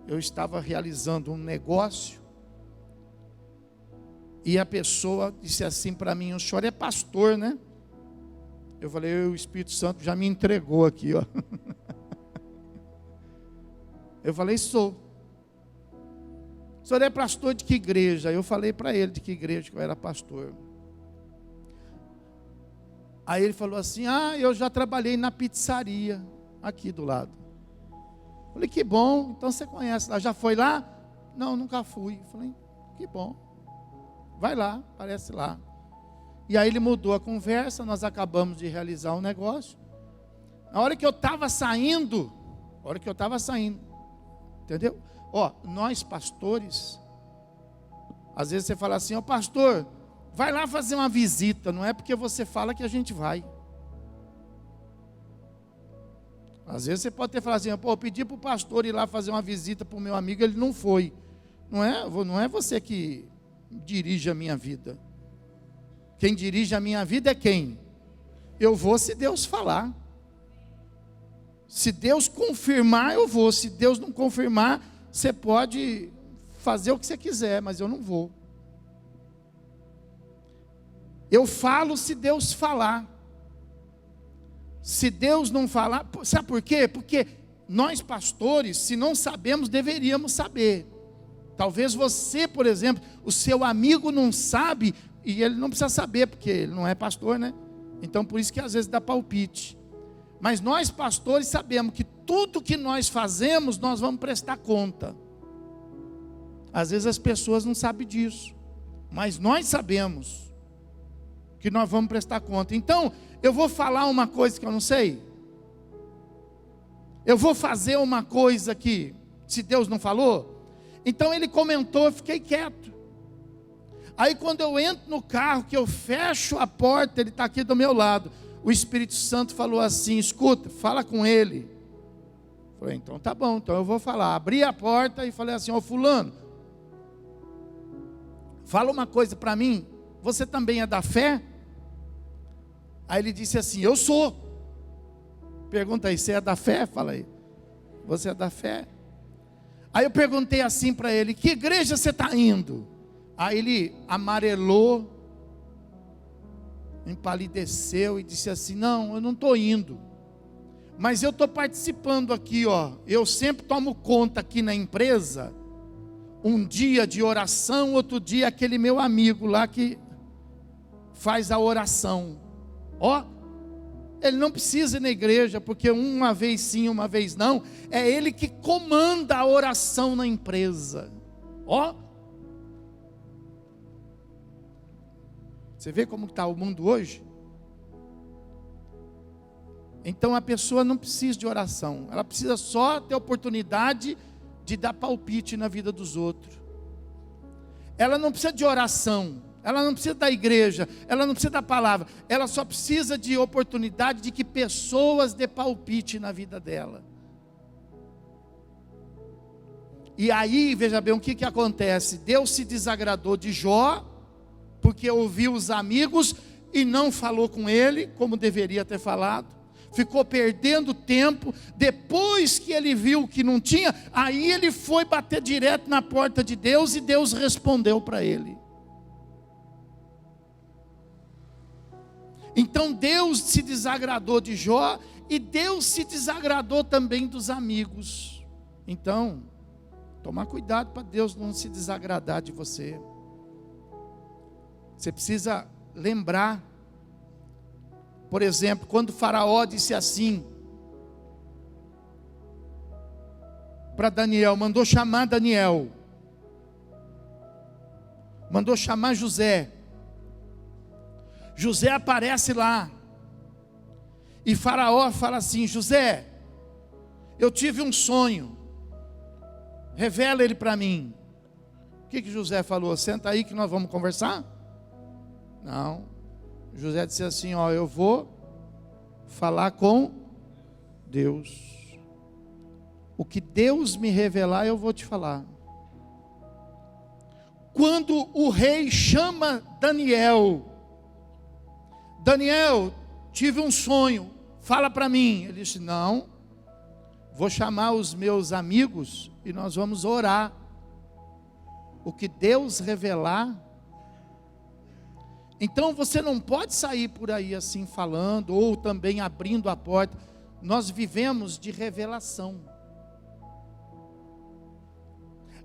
S2: Eu estava realizando um negócio e a pessoa disse assim para mim: o senhor é pastor, né? Eu falei: o Espírito Santo já me entregou aqui, ó. Eu falei: sou. O senhor é pastor de que igreja? Eu falei para ele de que igreja que eu era pastor. Aí ele falou assim: ah, eu já trabalhei na pizzaria aqui do lado. Eu falei: que bom, então você conhece lá. Já foi lá? Não, nunca fui. Eu falei: que bom, vai lá, aparece lá. E aí ele mudou a conversa, nós acabamos de realizar um negócio. Na hora que eu estava saindo, entendeu? Ó, nós pastores, às vezes você fala assim: ó, pastor, vai lá fazer uma visita. Não é porque você fala que a gente vai. Às vezes você pode ter falado assim: pô, eu pedi para o pastor ir lá fazer uma visita para o meu amigo, ele não foi. Não é você que dirige a minha vida. Quem dirige a minha vida é quem? Eu vou se Deus falar. Se Deus confirmar, eu vou. Se Deus não confirmar, você pode fazer o que você quiser, mas eu não vou. Eu falo se Deus falar. Se Deus não falar, sabe por quê? Porque nós pastores, se não sabemos, deveríamos saber. Talvez você, por exemplo, o seu amigo não sabe, e ele não precisa saber, porque ele não é pastor, né? Então por isso que às vezes dá palpite. Mas nós pastores sabemos que tudo que nós fazemos, nós vamos prestar conta. Às vezes as pessoas não sabem disso, mas nós sabemos que nós vamos prestar conta. Então, eu vou falar uma coisa que eu não sei. Eu vou fazer uma coisa que, se Deus não falou. Então ele comentou, eu fiquei quieto. Aí quando eu entro no carro, que eu fecho a porta, ele está aqui do meu lado. O Espírito Santo falou assim: escuta, fala com ele. Eu falei, então tá bom, então eu vou falar. Abri a porta e falei assim: ó fulano, fala uma coisa para mim, você também é da fé? Aí ele disse assim: eu sou. Pergunta aí, você é da fé? Fala aí, você é da fé? Aí eu perguntei assim para ele: que igreja você está indo? Aí ele amarelou, empalideceu e disse assim: não, eu não estou indo, mas eu estou participando aqui, ó. Eu sempre tomo conta aqui na empresa, um dia de oração, outro dia aquele meu amigo lá que faz a oração. Ó, ele não precisa ir na igreja, porque uma vez sim, uma vez não, é ele que comanda a oração na empresa. Ó, você vê como está o mundo hoje? Então a pessoa não precisa de oração, ela precisa só ter oportunidade de dar palpite na vida dos outros. Ela não precisa de oração, ela não precisa da igreja, ela não precisa da palavra, ela só precisa de oportunidade de que pessoas dê palpite na vida dela. E aí, veja bem, o que acontece? Deus se desagradou de Jó, porque ouviu os amigos e não falou com ele, como deveria ter falado. Ficou perdendo tempo. Depois que ele viu que não tinha, aí ele foi bater direto na porta de Deus, e Deus respondeu para ele. Então Deus se desagradou de Jó, e Deus se desagradou também dos amigos. Então, tomar cuidado para Deus não se desagradar de você. Você precisa lembrar, por exemplo, quando Faraó disse assim para Daniel, mandou chamar Daniel, mandou chamar José. José aparece lá, e Faraó fala assim: José, eu tive um sonho, revela ele para mim. O que José falou? Senta aí que nós vamos conversar? Não, José disse assim: ó, eu vou falar com Deus, o que Deus me revelar eu vou te falar. Quando o rei chama Daniel, Daniel, tive um sonho, fala para mim. Ele disse: não, vou chamar os meus amigos e nós vamos orar. O que Deus revelar. Então você não pode sair por aí assim falando, ou também abrindo a porta. Nós vivemos de revelação.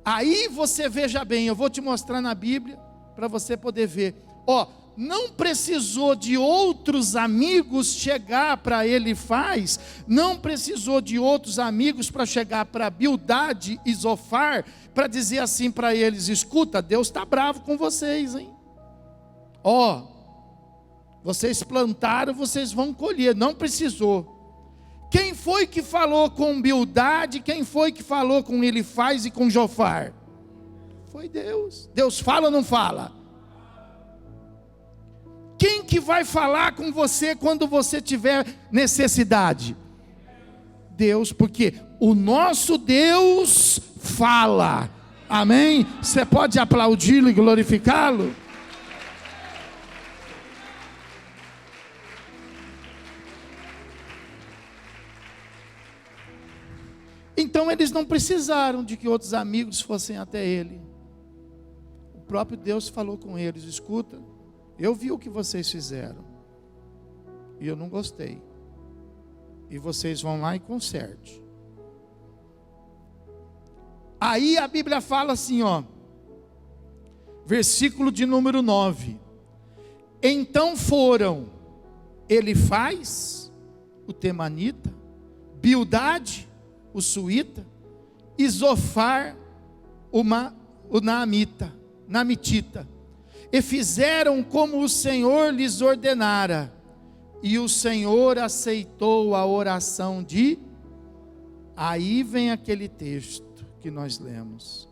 S2: Aí você veja bem, eu vou te mostrar na Bíblia, para você poder ver. Ó, não precisou de outros amigos chegar para Elifaz, não precisou de outros amigos para chegar para Bildade e Zofar, para dizer assim para eles: escuta, Deus está bravo com vocês, hein? Ó, vocês plantaram, vocês vão colher. Não precisou. Quem foi que falou com Bildade? Quem foi que falou com Elifaz e com Jofar? Foi Deus. Deus fala ou não fala? Quem que vai falar com você quando você tiver necessidade? Deus, porque o nosso Deus fala. Amém? Você pode aplaudi-lo e glorificá-lo? Então eles não precisaram de que outros amigos fossem até ele. O próprio Deus falou com eles: escuta, Eu vi o que vocês fizeram. E eu não gostei. E vocês vão lá e conserte. Aí a Bíblia fala assim, ó. Versículo de número 9. Então foram Elifaz, o temanita, Bildade, o suíta, e Zofar, o namitita, e fizeram como o Senhor lhes ordenara, e o Senhor aceitou a oração de... Aí vem aquele texto que nós lemos.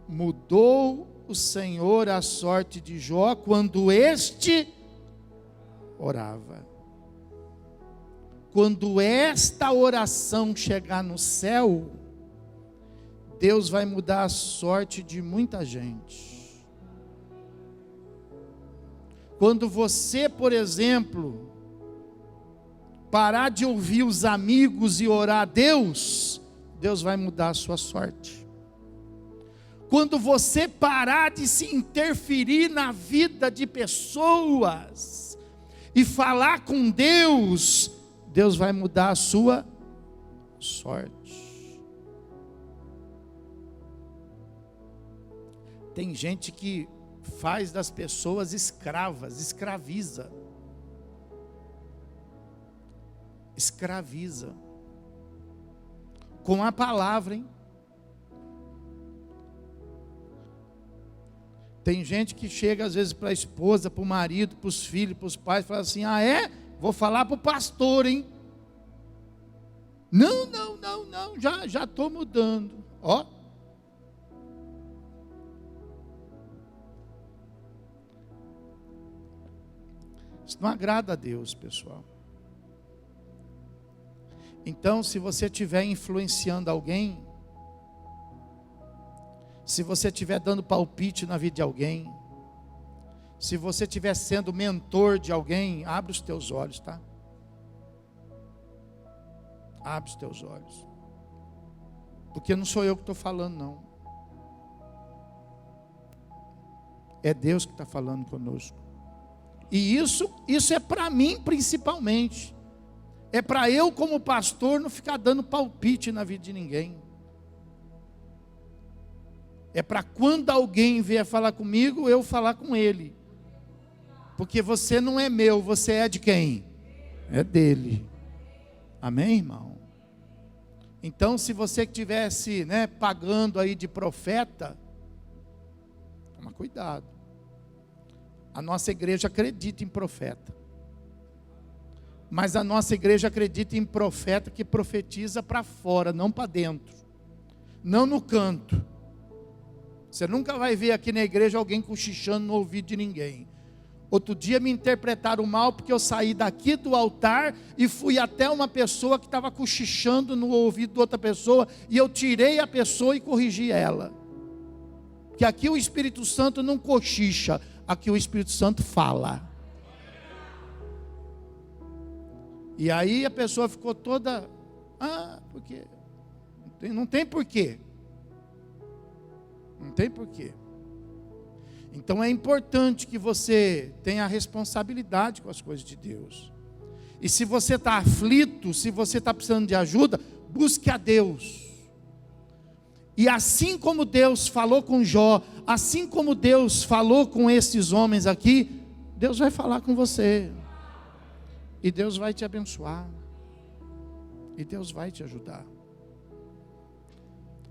S2: Mudou o Senhor a sorte de Jó quando este orava. Quando esta oração chegar no céu, Deus vai mudar a sorte de muita gente. Quando você, por exemplo, parar de ouvir os amigos e orar a Deus, Deus vai mudar a sua sorte. Quando você parar de se interferir na vida de pessoas e falar com Deus, Deus vai mudar a sua sorte. Tem gente que faz das pessoas escravas, escraviza. Escraviza. Com a palavra, hein? Tem gente que chega às vezes para a esposa, para o marido, para os filhos, para os pais, e fala assim: ah é? Vou falar para o pastor, hein? Não, já estou mudando. Ó. Isso não agrada a Deus, pessoal. Então, se você estiver influenciando alguém, se você estiver dando palpite na vida de alguém, se você estiver sendo mentor de alguém, abre os teus olhos, tá? Abre os teus olhos. Porque não sou eu que estou falando, não. É Deus que está falando conosco. E isso é para mim principalmente. É para eu como pastor não ficar dando palpite na vida de ninguém. É para quando alguém vier falar comigo, eu falar com ele. Porque você não é meu, você é de quem? É dele. Amém, irmão? Então, se você estivesse, pagando aí de profeta, toma cuidado. A nossa igreja acredita em profeta. Mas a nossa igreja acredita em profeta que profetiza para fora, não para dentro. Não no canto. Você nunca vai ver aqui na igreja alguém cochichando no ouvido de ninguém. Outro dia me interpretaram mal porque eu saí daqui do altar e fui até uma pessoa que estava cochichando no ouvido de outra pessoa, e eu tirei a pessoa e corrigi ela. Que aqui o Espírito Santo não cochicha, aqui o Espírito Santo fala. E aí a pessoa ficou toda, porque não tem porquê. Não tem porquê. Então é importante que você tenha responsabilidade com as coisas de Deus. E se você está aflito, se você está precisando de ajuda, busque a Deus. E assim como Deus falou com Jó, assim como Deus falou com esses homens aqui, Deus vai falar com você. E Deus vai te abençoar. E Deus vai te ajudar.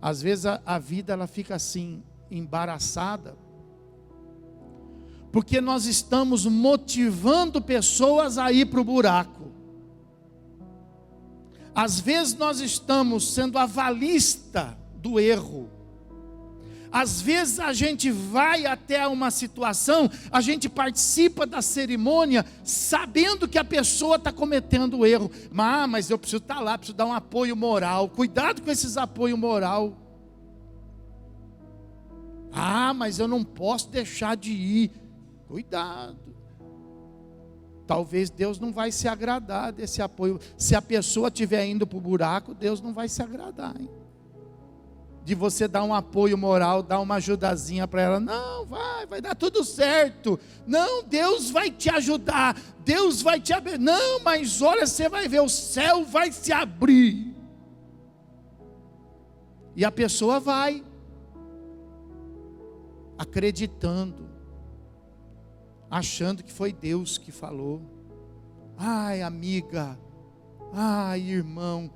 S2: Às vezes a vida ela fica assim, embaraçada, porque nós estamos motivando pessoas a ir para o buraco. Às vezes nós estamos sendo avalista do erro. Às vezes a gente vai até uma situação, a gente participa da cerimônia, sabendo que a pessoa está cometendo erro. Mas eu preciso estar lá, preciso dar um apoio moral. Cuidado com esses apoio moral. Mas eu não posso deixar de ir. Cuidado. Talvez Deus não vai se agradar desse apoio. Se a pessoa estiver indo para o buraco, Deus não vai se agradar, hein? de você dar um apoio moral, dar uma ajudazinha para ela. Não, vai dar tudo certo. Não, Deus vai te ajudar. Deus vai te abrir. Não, mas olha, você vai ver, o céu vai se abrir. E a pessoa vai, acreditando, achando que foi Deus que falou. Ai, amiga, ai, irmão,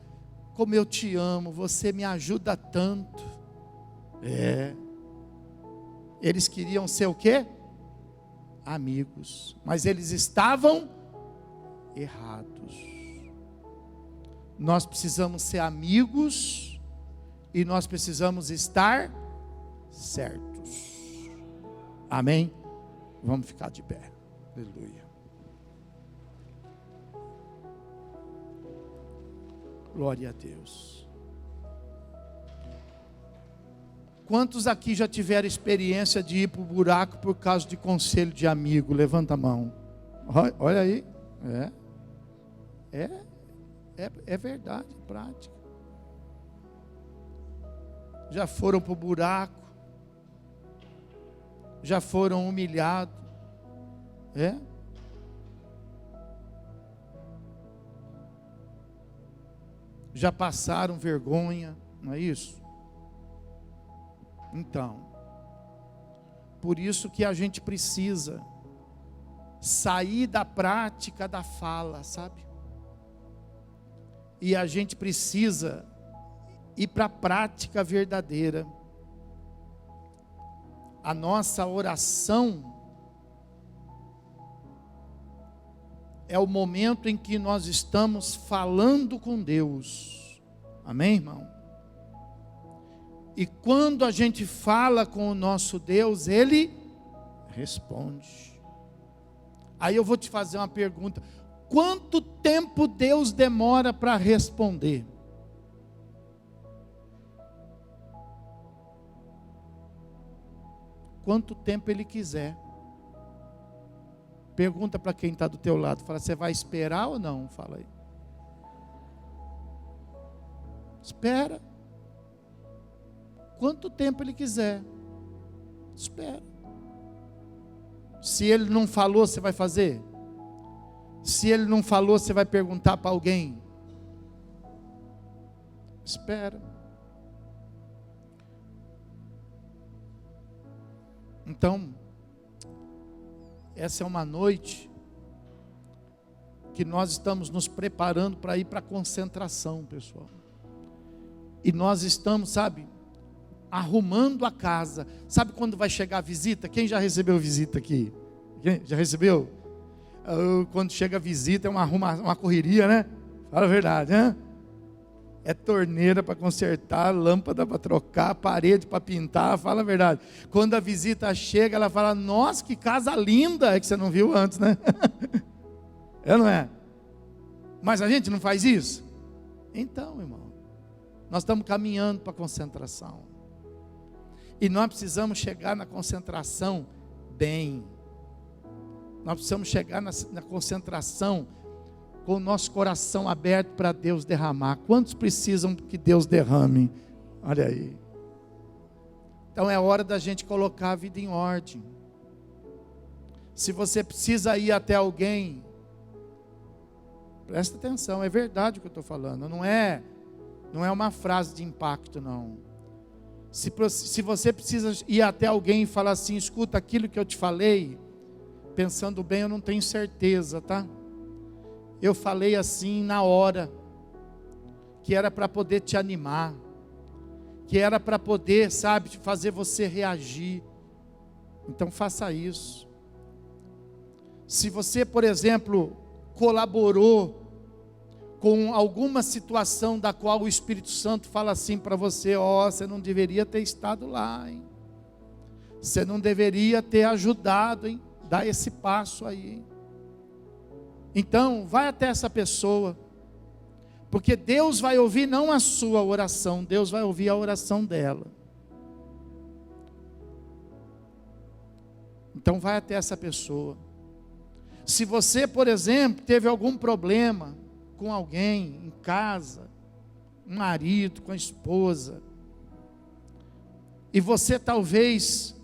S2: como eu te amo, você me ajuda tanto. Eles queriam ser o quê? Amigos, mas eles estavam errados. Nós precisamos ser amigos e nós precisamos estar certos. Amém? Vamos ficar de pé. Aleluia. Glória a Deus. Quantos aqui já tiveram experiência de ir para o buraco por causa de conselho de amigo? Levanta a mão. Olha aí. É verdade, prática. Já foram para o buraco. Já foram humilhados. Já passaram vergonha, não é isso? Então, por isso que a gente precisa sair da prática da fala, sabe? E a gente precisa ir para a prática verdadeira. A nossa oração é o momento em que nós estamos falando com Deus. Amém, irmão? E quando a gente fala com o nosso Deus, Ele responde. Aí eu vou te fazer uma pergunta: quanto tempo Deus demora para responder? Quanto tempo Ele quiser. Pergunta para quem está do teu lado, fala, você vai esperar ou não? Fala aí. Espera. Quanto tempo Ele quiser. Espera. Se Ele não falou, você vai fazer? Se Ele não falou, você vai perguntar para alguém? Espera. Então, essa é uma noite que nós estamos nos preparando para ir para a concentração, pessoal. E nós estamos, sabe, arrumando a casa. Sabe quando vai chegar a visita? Quem já recebeu visita aqui? Quem já recebeu? Quando chega a visita é uma correria, né? Fala a verdade, né? É torneira para consertar, lâmpada para trocar, parede para pintar, fala a verdade. Quando a visita chega, ela fala, nossa, que casa linda, é que você não viu antes, né? É ou não é? Mas a gente não faz isso? Então, irmão, nós estamos caminhando para a concentração. E nós precisamos chegar na concentração bem. Nós precisamos chegar na concentração com o nosso coração aberto para Deus derramar. Quantos precisam que Deus derrame? Olha aí. Então é hora da gente colocar a vida em ordem. Se você precisa ir até alguém, presta atenção, é verdade o que eu estou falando. Não é uma frase de impacto, não. Se você precisa ir até alguém e falar assim, escuta aquilo que eu te falei, pensando bem, eu não tenho certeza, tá? Eu falei assim na hora, que era para poder te animar, que era para poder, sabe, fazer você reagir. Então faça isso. Se você, por exemplo, colaborou com alguma situação da qual o Espírito Santo fala assim para você, você não deveria ter estado lá, hein? Você não deveria ter ajudado, hein? Dá esse passo aí, hein? Então, vai até essa pessoa, porque Deus vai ouvir não a sua oração, Deus vai ouvir a oração dela. Então, vai até essa pessoa. Se você, por exemplo, teve algum problema com alguém em casa, um marido, com a esposa, e você talvez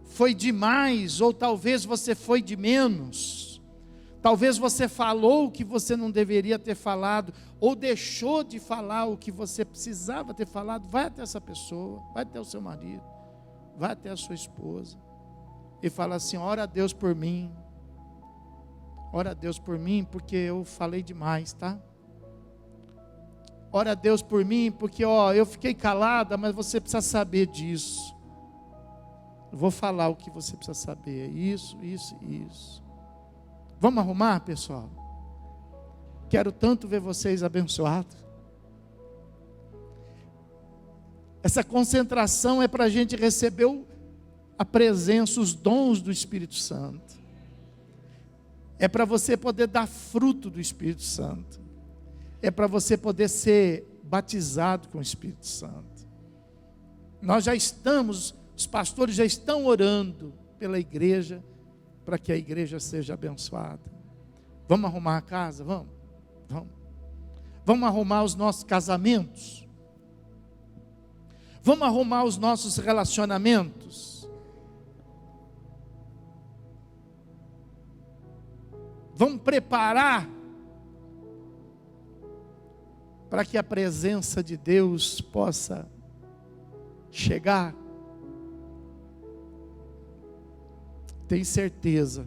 S2: foi demais, ou talvez você foi de menos, talvez você falou o que você não deveria ter falado, ou deixou de falar o que você precisava ter falado, vai até essa pessoa, vai até o seu marido, vai até a sua esposa, e fala assim: ora a Deus por mim, porque eu falei demais, tá? Ora a Deus por mim, porque eu fiquei calada, mas você precisa saber disso. Eu vou falar o que você precisa saber, isso. Vamos arrumar, pessoal? Quero tanto ver vocês abençoados. Essa concentração é para a gente receber a presença, os dons do Espírito Santo. É para você poder dar fruto do Espírito Santo. É para você poder ser batizado com o Espírito Santo. Nós já estamos, os pastores já estão orando pela igreja, para que a igreja seja abençoada. Vamos arrumar a casa? Vamos. Vamos arrumar os nossos casamentos. Vamos arrumar os nossos relacionamentos. Vamos preparar para que a presença de Deus possa chegar. Tenho certeza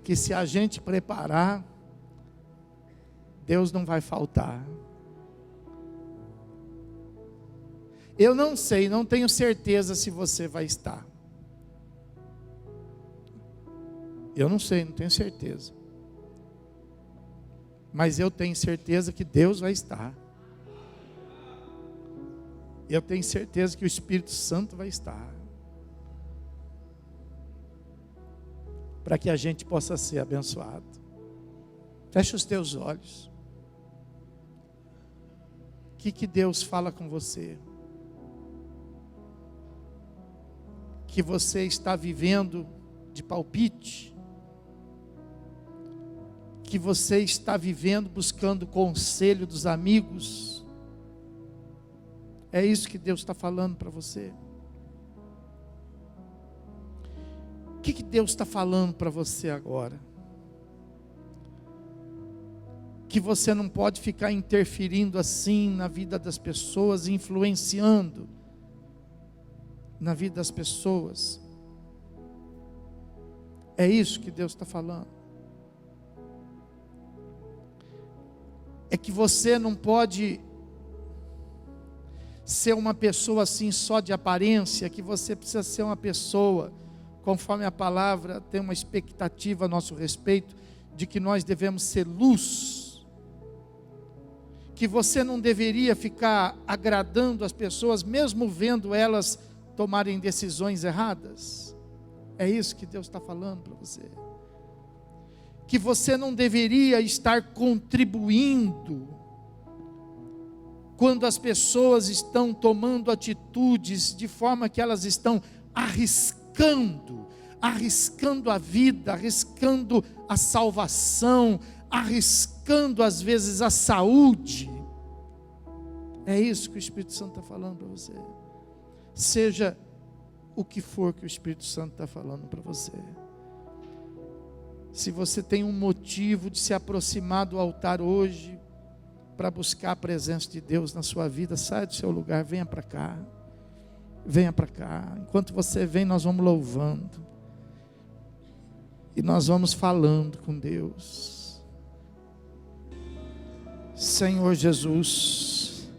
S2: que se a gente preparar, Deus não vai faltar. Eu não sei, não tenho certeza se você vai estar. Eu não sei, não tenho certeza. Mas eu tenho certeza que Deus vai estar. Eu tenho certeza que o Espírito Santo vai estar. Para que a gente possa ser abençoado. Feche os teus olhos. O que Deus fala com você? Que você está vivendo de palpite? Que você está vivendo buscando conselho dos amigos? É isso que Deus está falando para você. O que Deus está falando para você agora? Que você não pode ficar interferindo assim na vida das pessoas, influenciando na vida das pessoas. É isso que Deus está falando. É que você não pode ser uma pessoa assim só de aparência, que você precisa ser uma pessoa, conforme a palavra tem uma expectativa a nosso respeito, de que nós devemos ser luz, que você não deveria ficar agradando as pessoas, mesmo vendo elas tomarem decisões erradas. É isso que Deus está falando para você. Que você não deveria estar contribuindo quando as pessoas estão tomando atitudes de forma que elas estão arriscando a vida, arriscando a salvação, arriscando às vezes a saúde. É isso que o Espírito Santo está falando para você. Seja o que for que o Espírito Santo está falando para você. Se você tem um motivo de se aproximar do altar hoje, para buscar a presença de Deus na sua vida, saia do seu lugar, venha para cá. Venha para cá. Enquanto você vem, nós vamos louvando. E nós vamos falando com Deus. Senhor Jesus,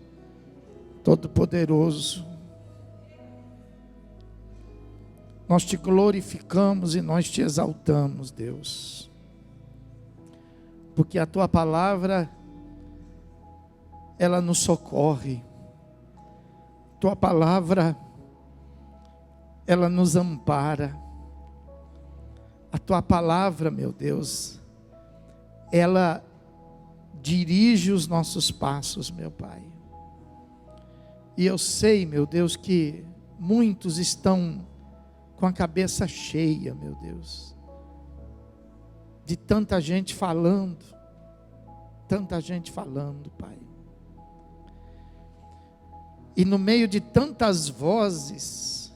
S2: Todo-Poderoso, nós te glorificamos e nós te exaltamos, Deus. Porque a tua palavra, ela nos socorre. Tua palavra, ela nos ampara. A tua palavra, meu Deus, ela dirige os nossos passos, meu Pai. E eu sei, meu Deus, que muitos estão com a cabeça cheia, meu Deus, de tanta gente falando, tanta gente falando, Pai. E no meio de tantas vozes,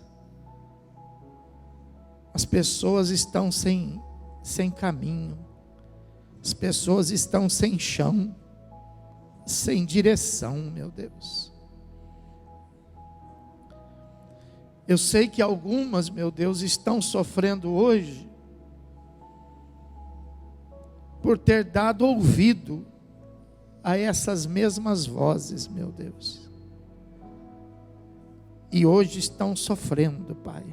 S2: as pessoas estão sem caminho, as pessoas estão sem chão, sem direção, meu Deus. Eu sei que algumas, meu Deus, estão sofrendo hoje por ter dado ouvido a essas mesmas vozes, meu Deus. E hoje estão sofrendo, Pai.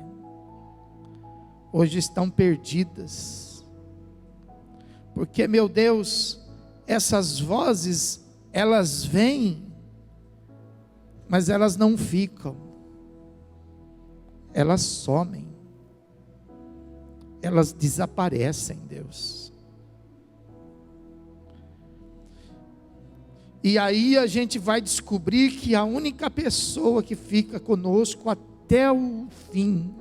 S2: Hoje estão perdidas. Porque, meu Deus, essas vozes, elas vêm, mas elas não ficam. Elas somem. Elas desaparecem, Deus. E aí a gente vai descobrir que a única pessoa que fica conosco até o fim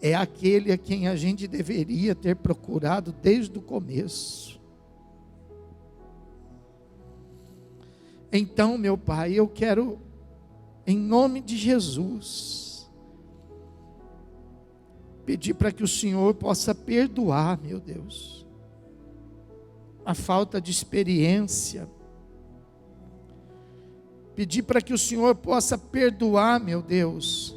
S2: é aquele a quem a gente deveria ter procurado desde o começo. Então, meu Pai, eu quero, em nome de Jesus, pedir para que o Senhor possa perdoar, meu Deus, a falta de experiência. Pedir para que o Senhor possa perdoar, meu Deus,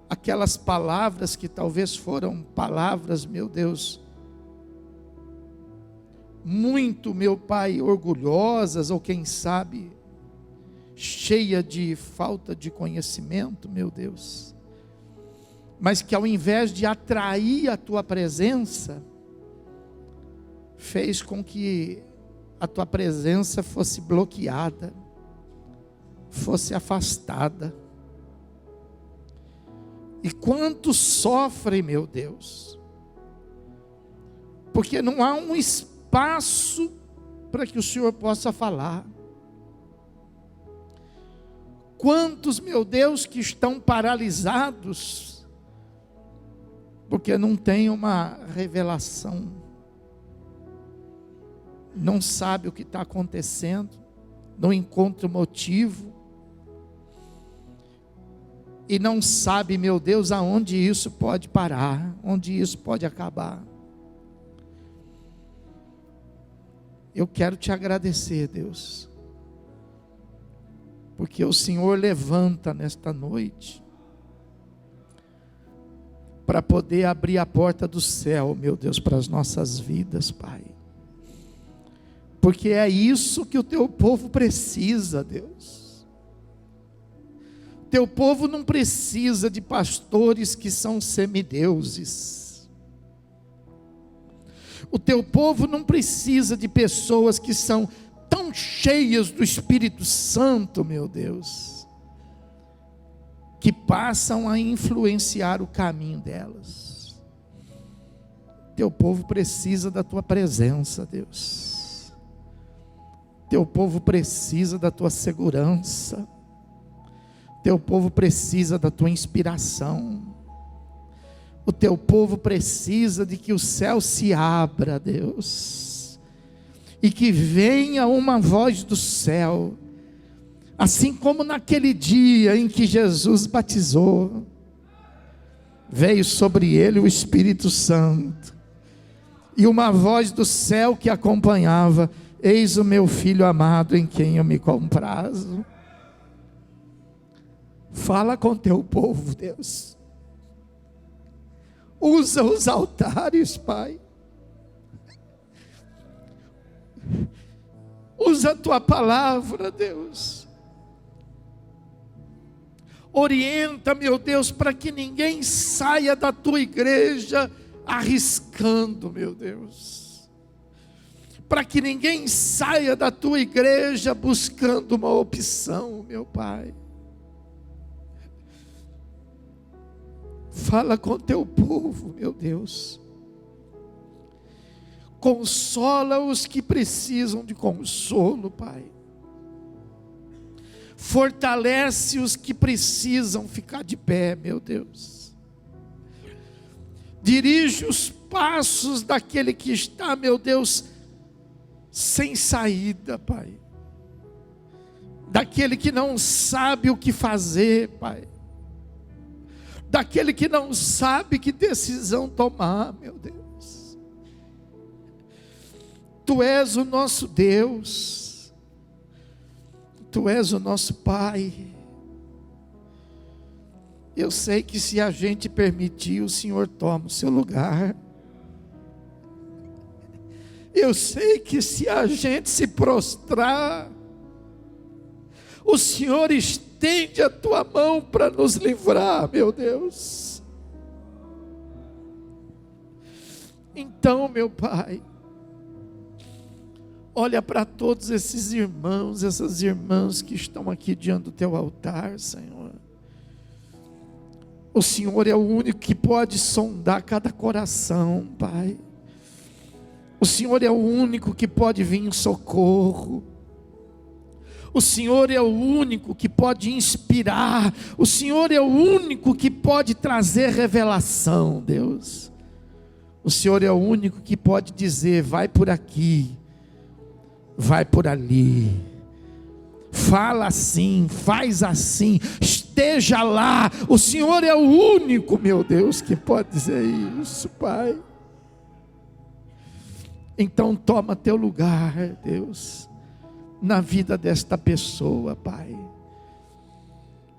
S2: aquelas palavras que talvez foram palavras, meu Deus, muito, meu Pai, orgulhosas, ou quem sabe, cheia de falta de conhecimento, meu Deus, mas que ao invés de atrair a Tua presença, fez com que a Tua presença fosse bloqueada, fosse afastada. E quantos sofrem, meu Deus, porque não há um espaço para que o Senhor possa falar. Quantos, meu Deus, que estão paralisados, porque não tem uma revelação, não sabe o que está acontecendo, não encontra o motivo, e não sabe, meu Deus, aonde isso pode parar, onde isso pode acabar. Eu quero te agradecer, Deus, porque o Senhor levanta nesta noite para poder abrir a porta do céu, meu Deus, para as nossas vidas, Pai. Porque é isso que o teu povo precisa, Deus. O teu povo não precisa de pastores que são semideuses. O teu povo não precisa de pessoas que são tão cheias do Espírito Santo, meu Deus, que passam a influenciar o caminho delas. Teu povo precisa da tua presença, Deus. Teu povo precisa da tua segurança. Teu povo precisa da tua inspiração. O teu povo precisa de que o céu se abra, Deus, e que venha uma voz do céu, assim como naquele dia em que Jesus batizou, veio sobre ele o Espírito Santo, e uma voz do céu que acompanhava: eis o meu filho amado em quem eu me comprazo. Fala com teu povo, Deus. Usa os altares, Pai. Usa a tua palavra, Deus. Orienta, meu Deus, para que ninguém saia da tua igreja arriscando, meu Deus. Para que ninguém saia da tua igreja buscando uma opção, meu Pai. Fala com teu povo, meu Deus. Consola os que precisam de consolo, Pai. Fortalece os que precisam ficar de pé, meu Deus. Dirige os passos daquele que está, meu Deus, sem saída, Pai. Daquele que não sabe o que fazer, Pai. Daquele que não sabe que decisão tomar, meu Deus. Tu és o nosso Deus. Tu és o nosso Pai. Eu sei que se a gente permitir, o Senhor toma o seu lugar. Eu sei que se a gente se prostrar, o Senhor estende a tua mão para nos livrar, meu Deus. Então, meu Pai, olha para todos esses irmãos, essas irmãs que estão aqui diante do teu altar, Senhor. O Senhor é o único que pode sondar cada coração, Pai. O Senhor é o único que pode vir em socorro. O Senhor é o único que pode inspirar. O Senhor é o único que pode trazer revelação, Deus. O Senhor é o único que pode dizer: vai por aqui, vai por ali, fala assim, faz assim, esteja lá. O Senhor é o único, meu Deus, que pode dizer isso, Pai. Então toma teu lugar, Deus, na vida desta pessoa, Pai.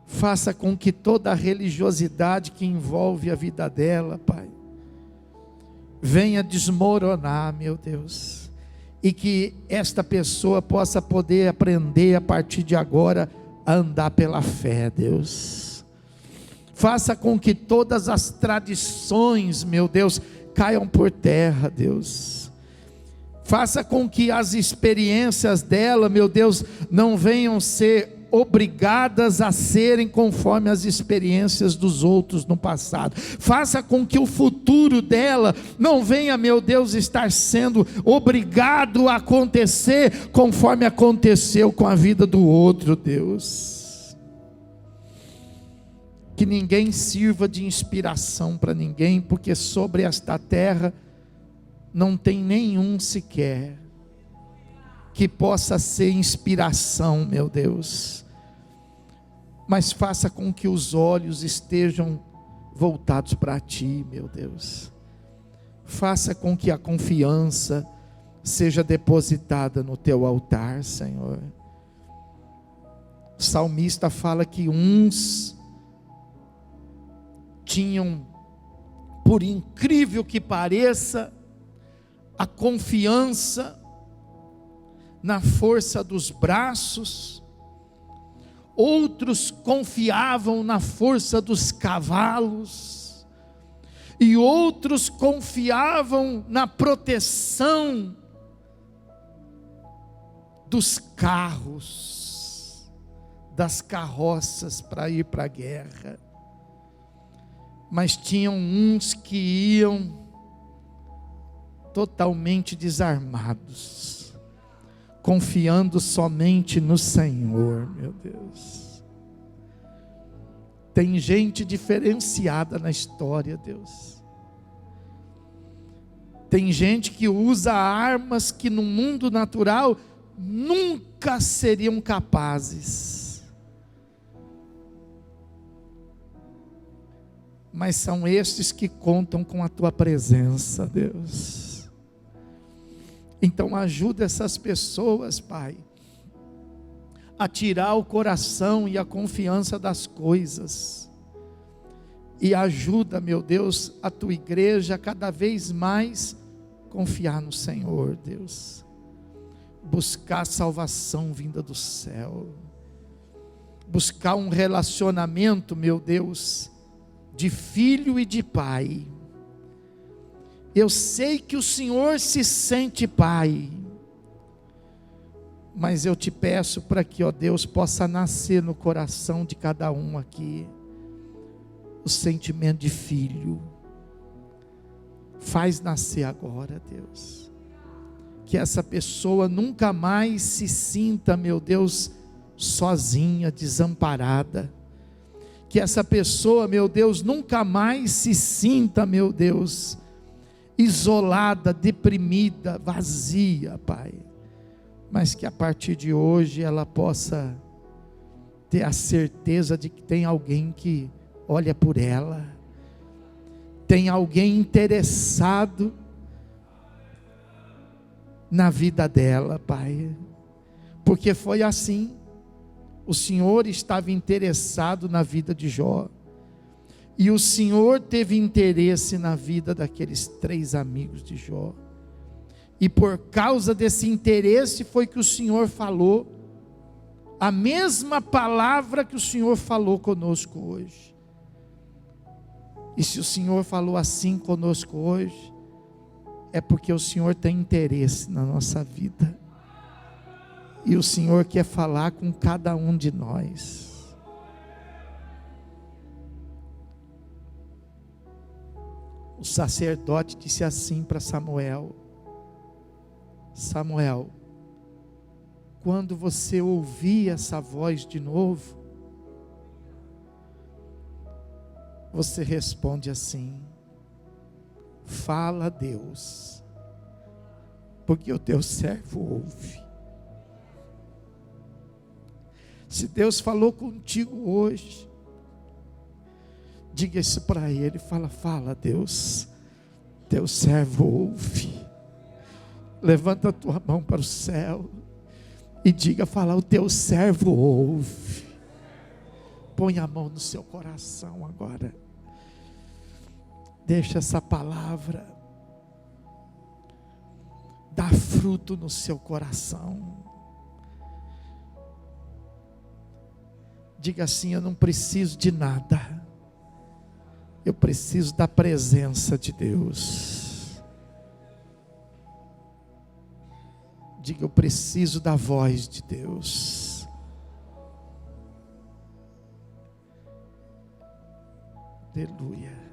S2: Faça com que toda a religiosidade que envolve a vida dela, Pai, venha desmoronar, meu Deus. E que esta pessoa possa poder aprender a partir de agora a andar pela fé, Deus. Faça com que todas as tradições, meu Deus, caiam por terra, Deus. Faça com que as experiências dela, meu Deus, não venham ser obrigadas a serem conforme as experiências dos outros no passado. Faça com que o futuro dela não venha, meu Deus, estar sendo obrigado a acontecer conforme aconteceu com a vida do outro, Deus. Que ninguém sirva de inspiração para ninguém, porque sobre esta terra não tem nenhum sequer que possa ser inspiração, meu Deus. Mas faça com que os olhos estejam voltados para ti, meu Deus. Faça com que a confiança seja depositada no teu altar, Senhor. O salmista fala que uns tinham, por incrível que pareça, a confiança na força dos braços, outros confiavam na força dos cavalos, e outros confiavam na proteção dos carros, das carroças para ir para a guerra. Mas tinham uns que iam totalmente desarmados, confiando somente no Senhor, meu Deus. Tem gente diferenciada na história, Deus. Tem gente que usa armas que no mundo natural nunca seriam capazes. Mas são estes que contam com a tua presença, Deus. Então ajuda essas pessoas, Pai, a tirar o coração e a confiança das coisas, e ajuda, meu Deus, a tua igreja a cada vez mais confiar no Senhor, Deus, buscar a salvação vinda do céu, buscar um relacionamento, meu Deus, de filho e de pai. Eu sei que o Senhor se sente Pai, mas eu te peço para que, ó Deus, possa nascer no coração de cada um aqui o sentimento de filho. Faz nascer agora, Deus, que essa pessoa nunca mais se sinta, meu Deus, sozinha, desamparada. Que essa pessoa, meu Deus, nunca mais se sinta, meu Deus, isolada, deprimida, vazia, Pai. mas que a partir de hoje ela possa ter a certeza de que tem alguém que olha por ela, tem alguém interessado na vida dela, Pai, porque foi assim. O Senhor estava interessado na vida de Jó, e o Senhor teve interesse na vida daqueles 3 amigos de Jó, e por causa desse interesse foi que o Senhor falou a mesma palavra que o Senhor falou conosco hoje. E se o Senhor falou assim conosco hoje, é porque o Senhor tem interesse na nossa vida, e o Senhor quer falar com cada um de nós. O sacerdote disse assim para Samuel: Samuel, quando você ouvir essa voz de novo, você responde assim: fala, Deus, porque o teu servo ouve. Se Deus falou contigo hoje, diga isso para ele, fala, Deus, teu servo ouve. Levanta a tua mão para o céu e diga, fala, o teu servo ouve. Põe a mão no seu coração agora. Deixa essa palavra dar fruto no seu coração. Diga assim: eu não preciso de nada, eu preciso da presença de Deus. Diga, eu preciso da voz de Deus. Aleluia.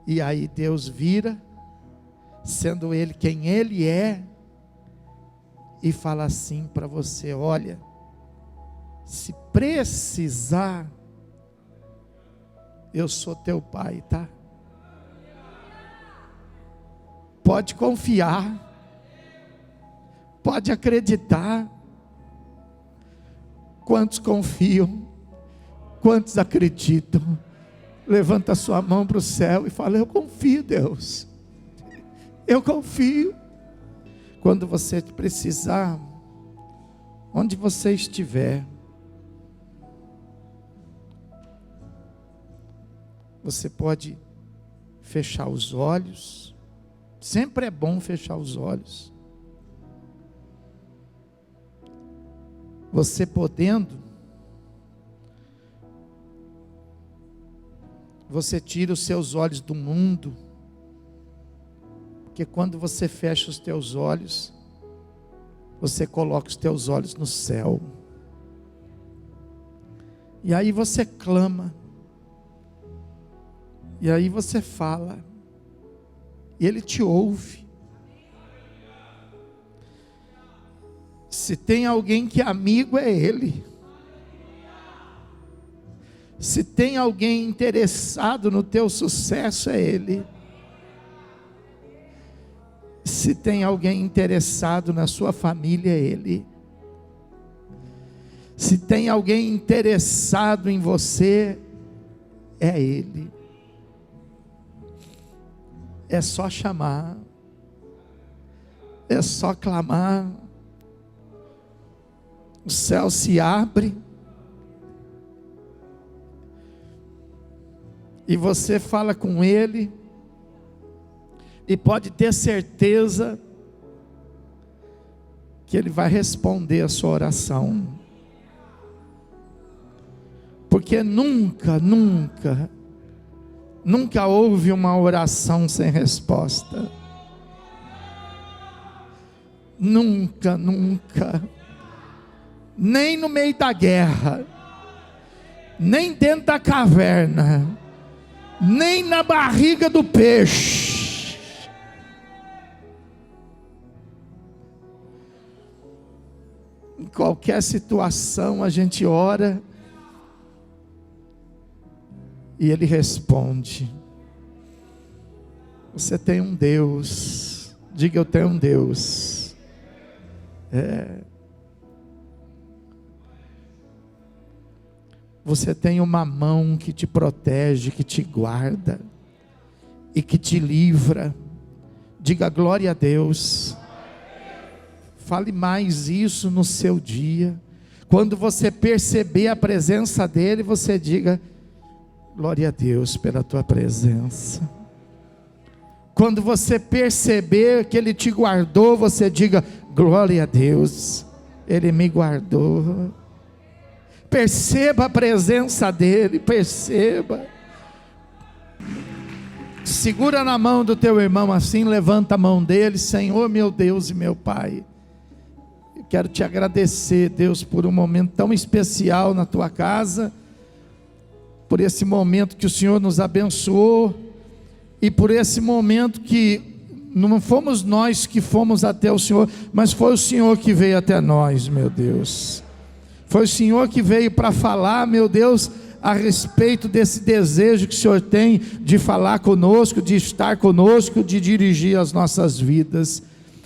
S2: E aí Deus vira, sendo Ele quem Ele é, e fala assim para você: olha, se precisar, eu sou teu pai, tá? Pode confiar, pode acreditar. Quantos confiam? Quantos acreditam? Levanta a sua mão para o céu e fala: eu confio, Deus, eu confio. Quando você precisar, onde você estiver, você pode fechar os olhos. Sempre é bom fechar os olhos. Você podendo, você tira os seus olhos do mundo, porque quando você fecha os teus olhos, você coloca os teus olhos no céu, e aí você clama, e aí você fala, e Ele te ouve. Se tem alguém que é amigo, é Ele. Se tem alguém interessado no teu sucesso, é Ele. Se tem alguém interessado na sua família, é Ele. Se tem alguém interessado em você, é Ele. É só chamar, é só clamar, o céu se abre, e você fala com Ele, e pode ter certeza que Ele vai responder a sua oração, porque nunca houve uma oração sem resposta. Nunca. Nem no meio da guerra, nem dentro da caverna, nem na barriga do peixe. Em qualquer situação a gente ora e Ele responde. Você tem um Deus. Diga, eu tenho um Deus Você tem uma mão que te protege, que te guarda e que te livra. Diga glória a Deus. Fale mais isso no seu dia. Quando você perceber a presença dele, você diga glória a Deus pela tua presença. Quando você perceber que ele te guardou, você diga glória a Deus, ele me guardou. Perceba a presença dele, perceba. Segura na mão do teu irmão assim, levanta a mão dele. Senhor meu Deus e meu Pai, eu quero te agradecer, Deus, por um momento tão especial na tua casa, por esse momento que o Senhor nos abençoou, e por esse momento que não fomos nós que fomos até o Senhor, mas foi o Senhor que veio até nós, meu Deus. Foi o Senhor que veio para falar, meu Deus, a respeito desse desejo que o Senhor tem de falar conosco, de estar conosco, de dirigir as nossas vidas.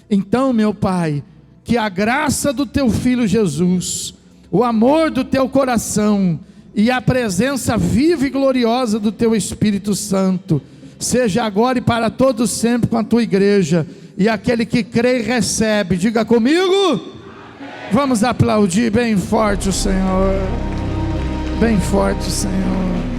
S2: Então, meu Pai, que a graça do Teu Filho Jesus, o amor do Teu coração e a presença viva e gloriosa do Teu Espírito Santo, seja agora e para todos sempre com a Tua igreja. E aquele que crê e recebe, diga comigo. Vamos aplaudir bem forte o Senhor, bem forte o Senhor.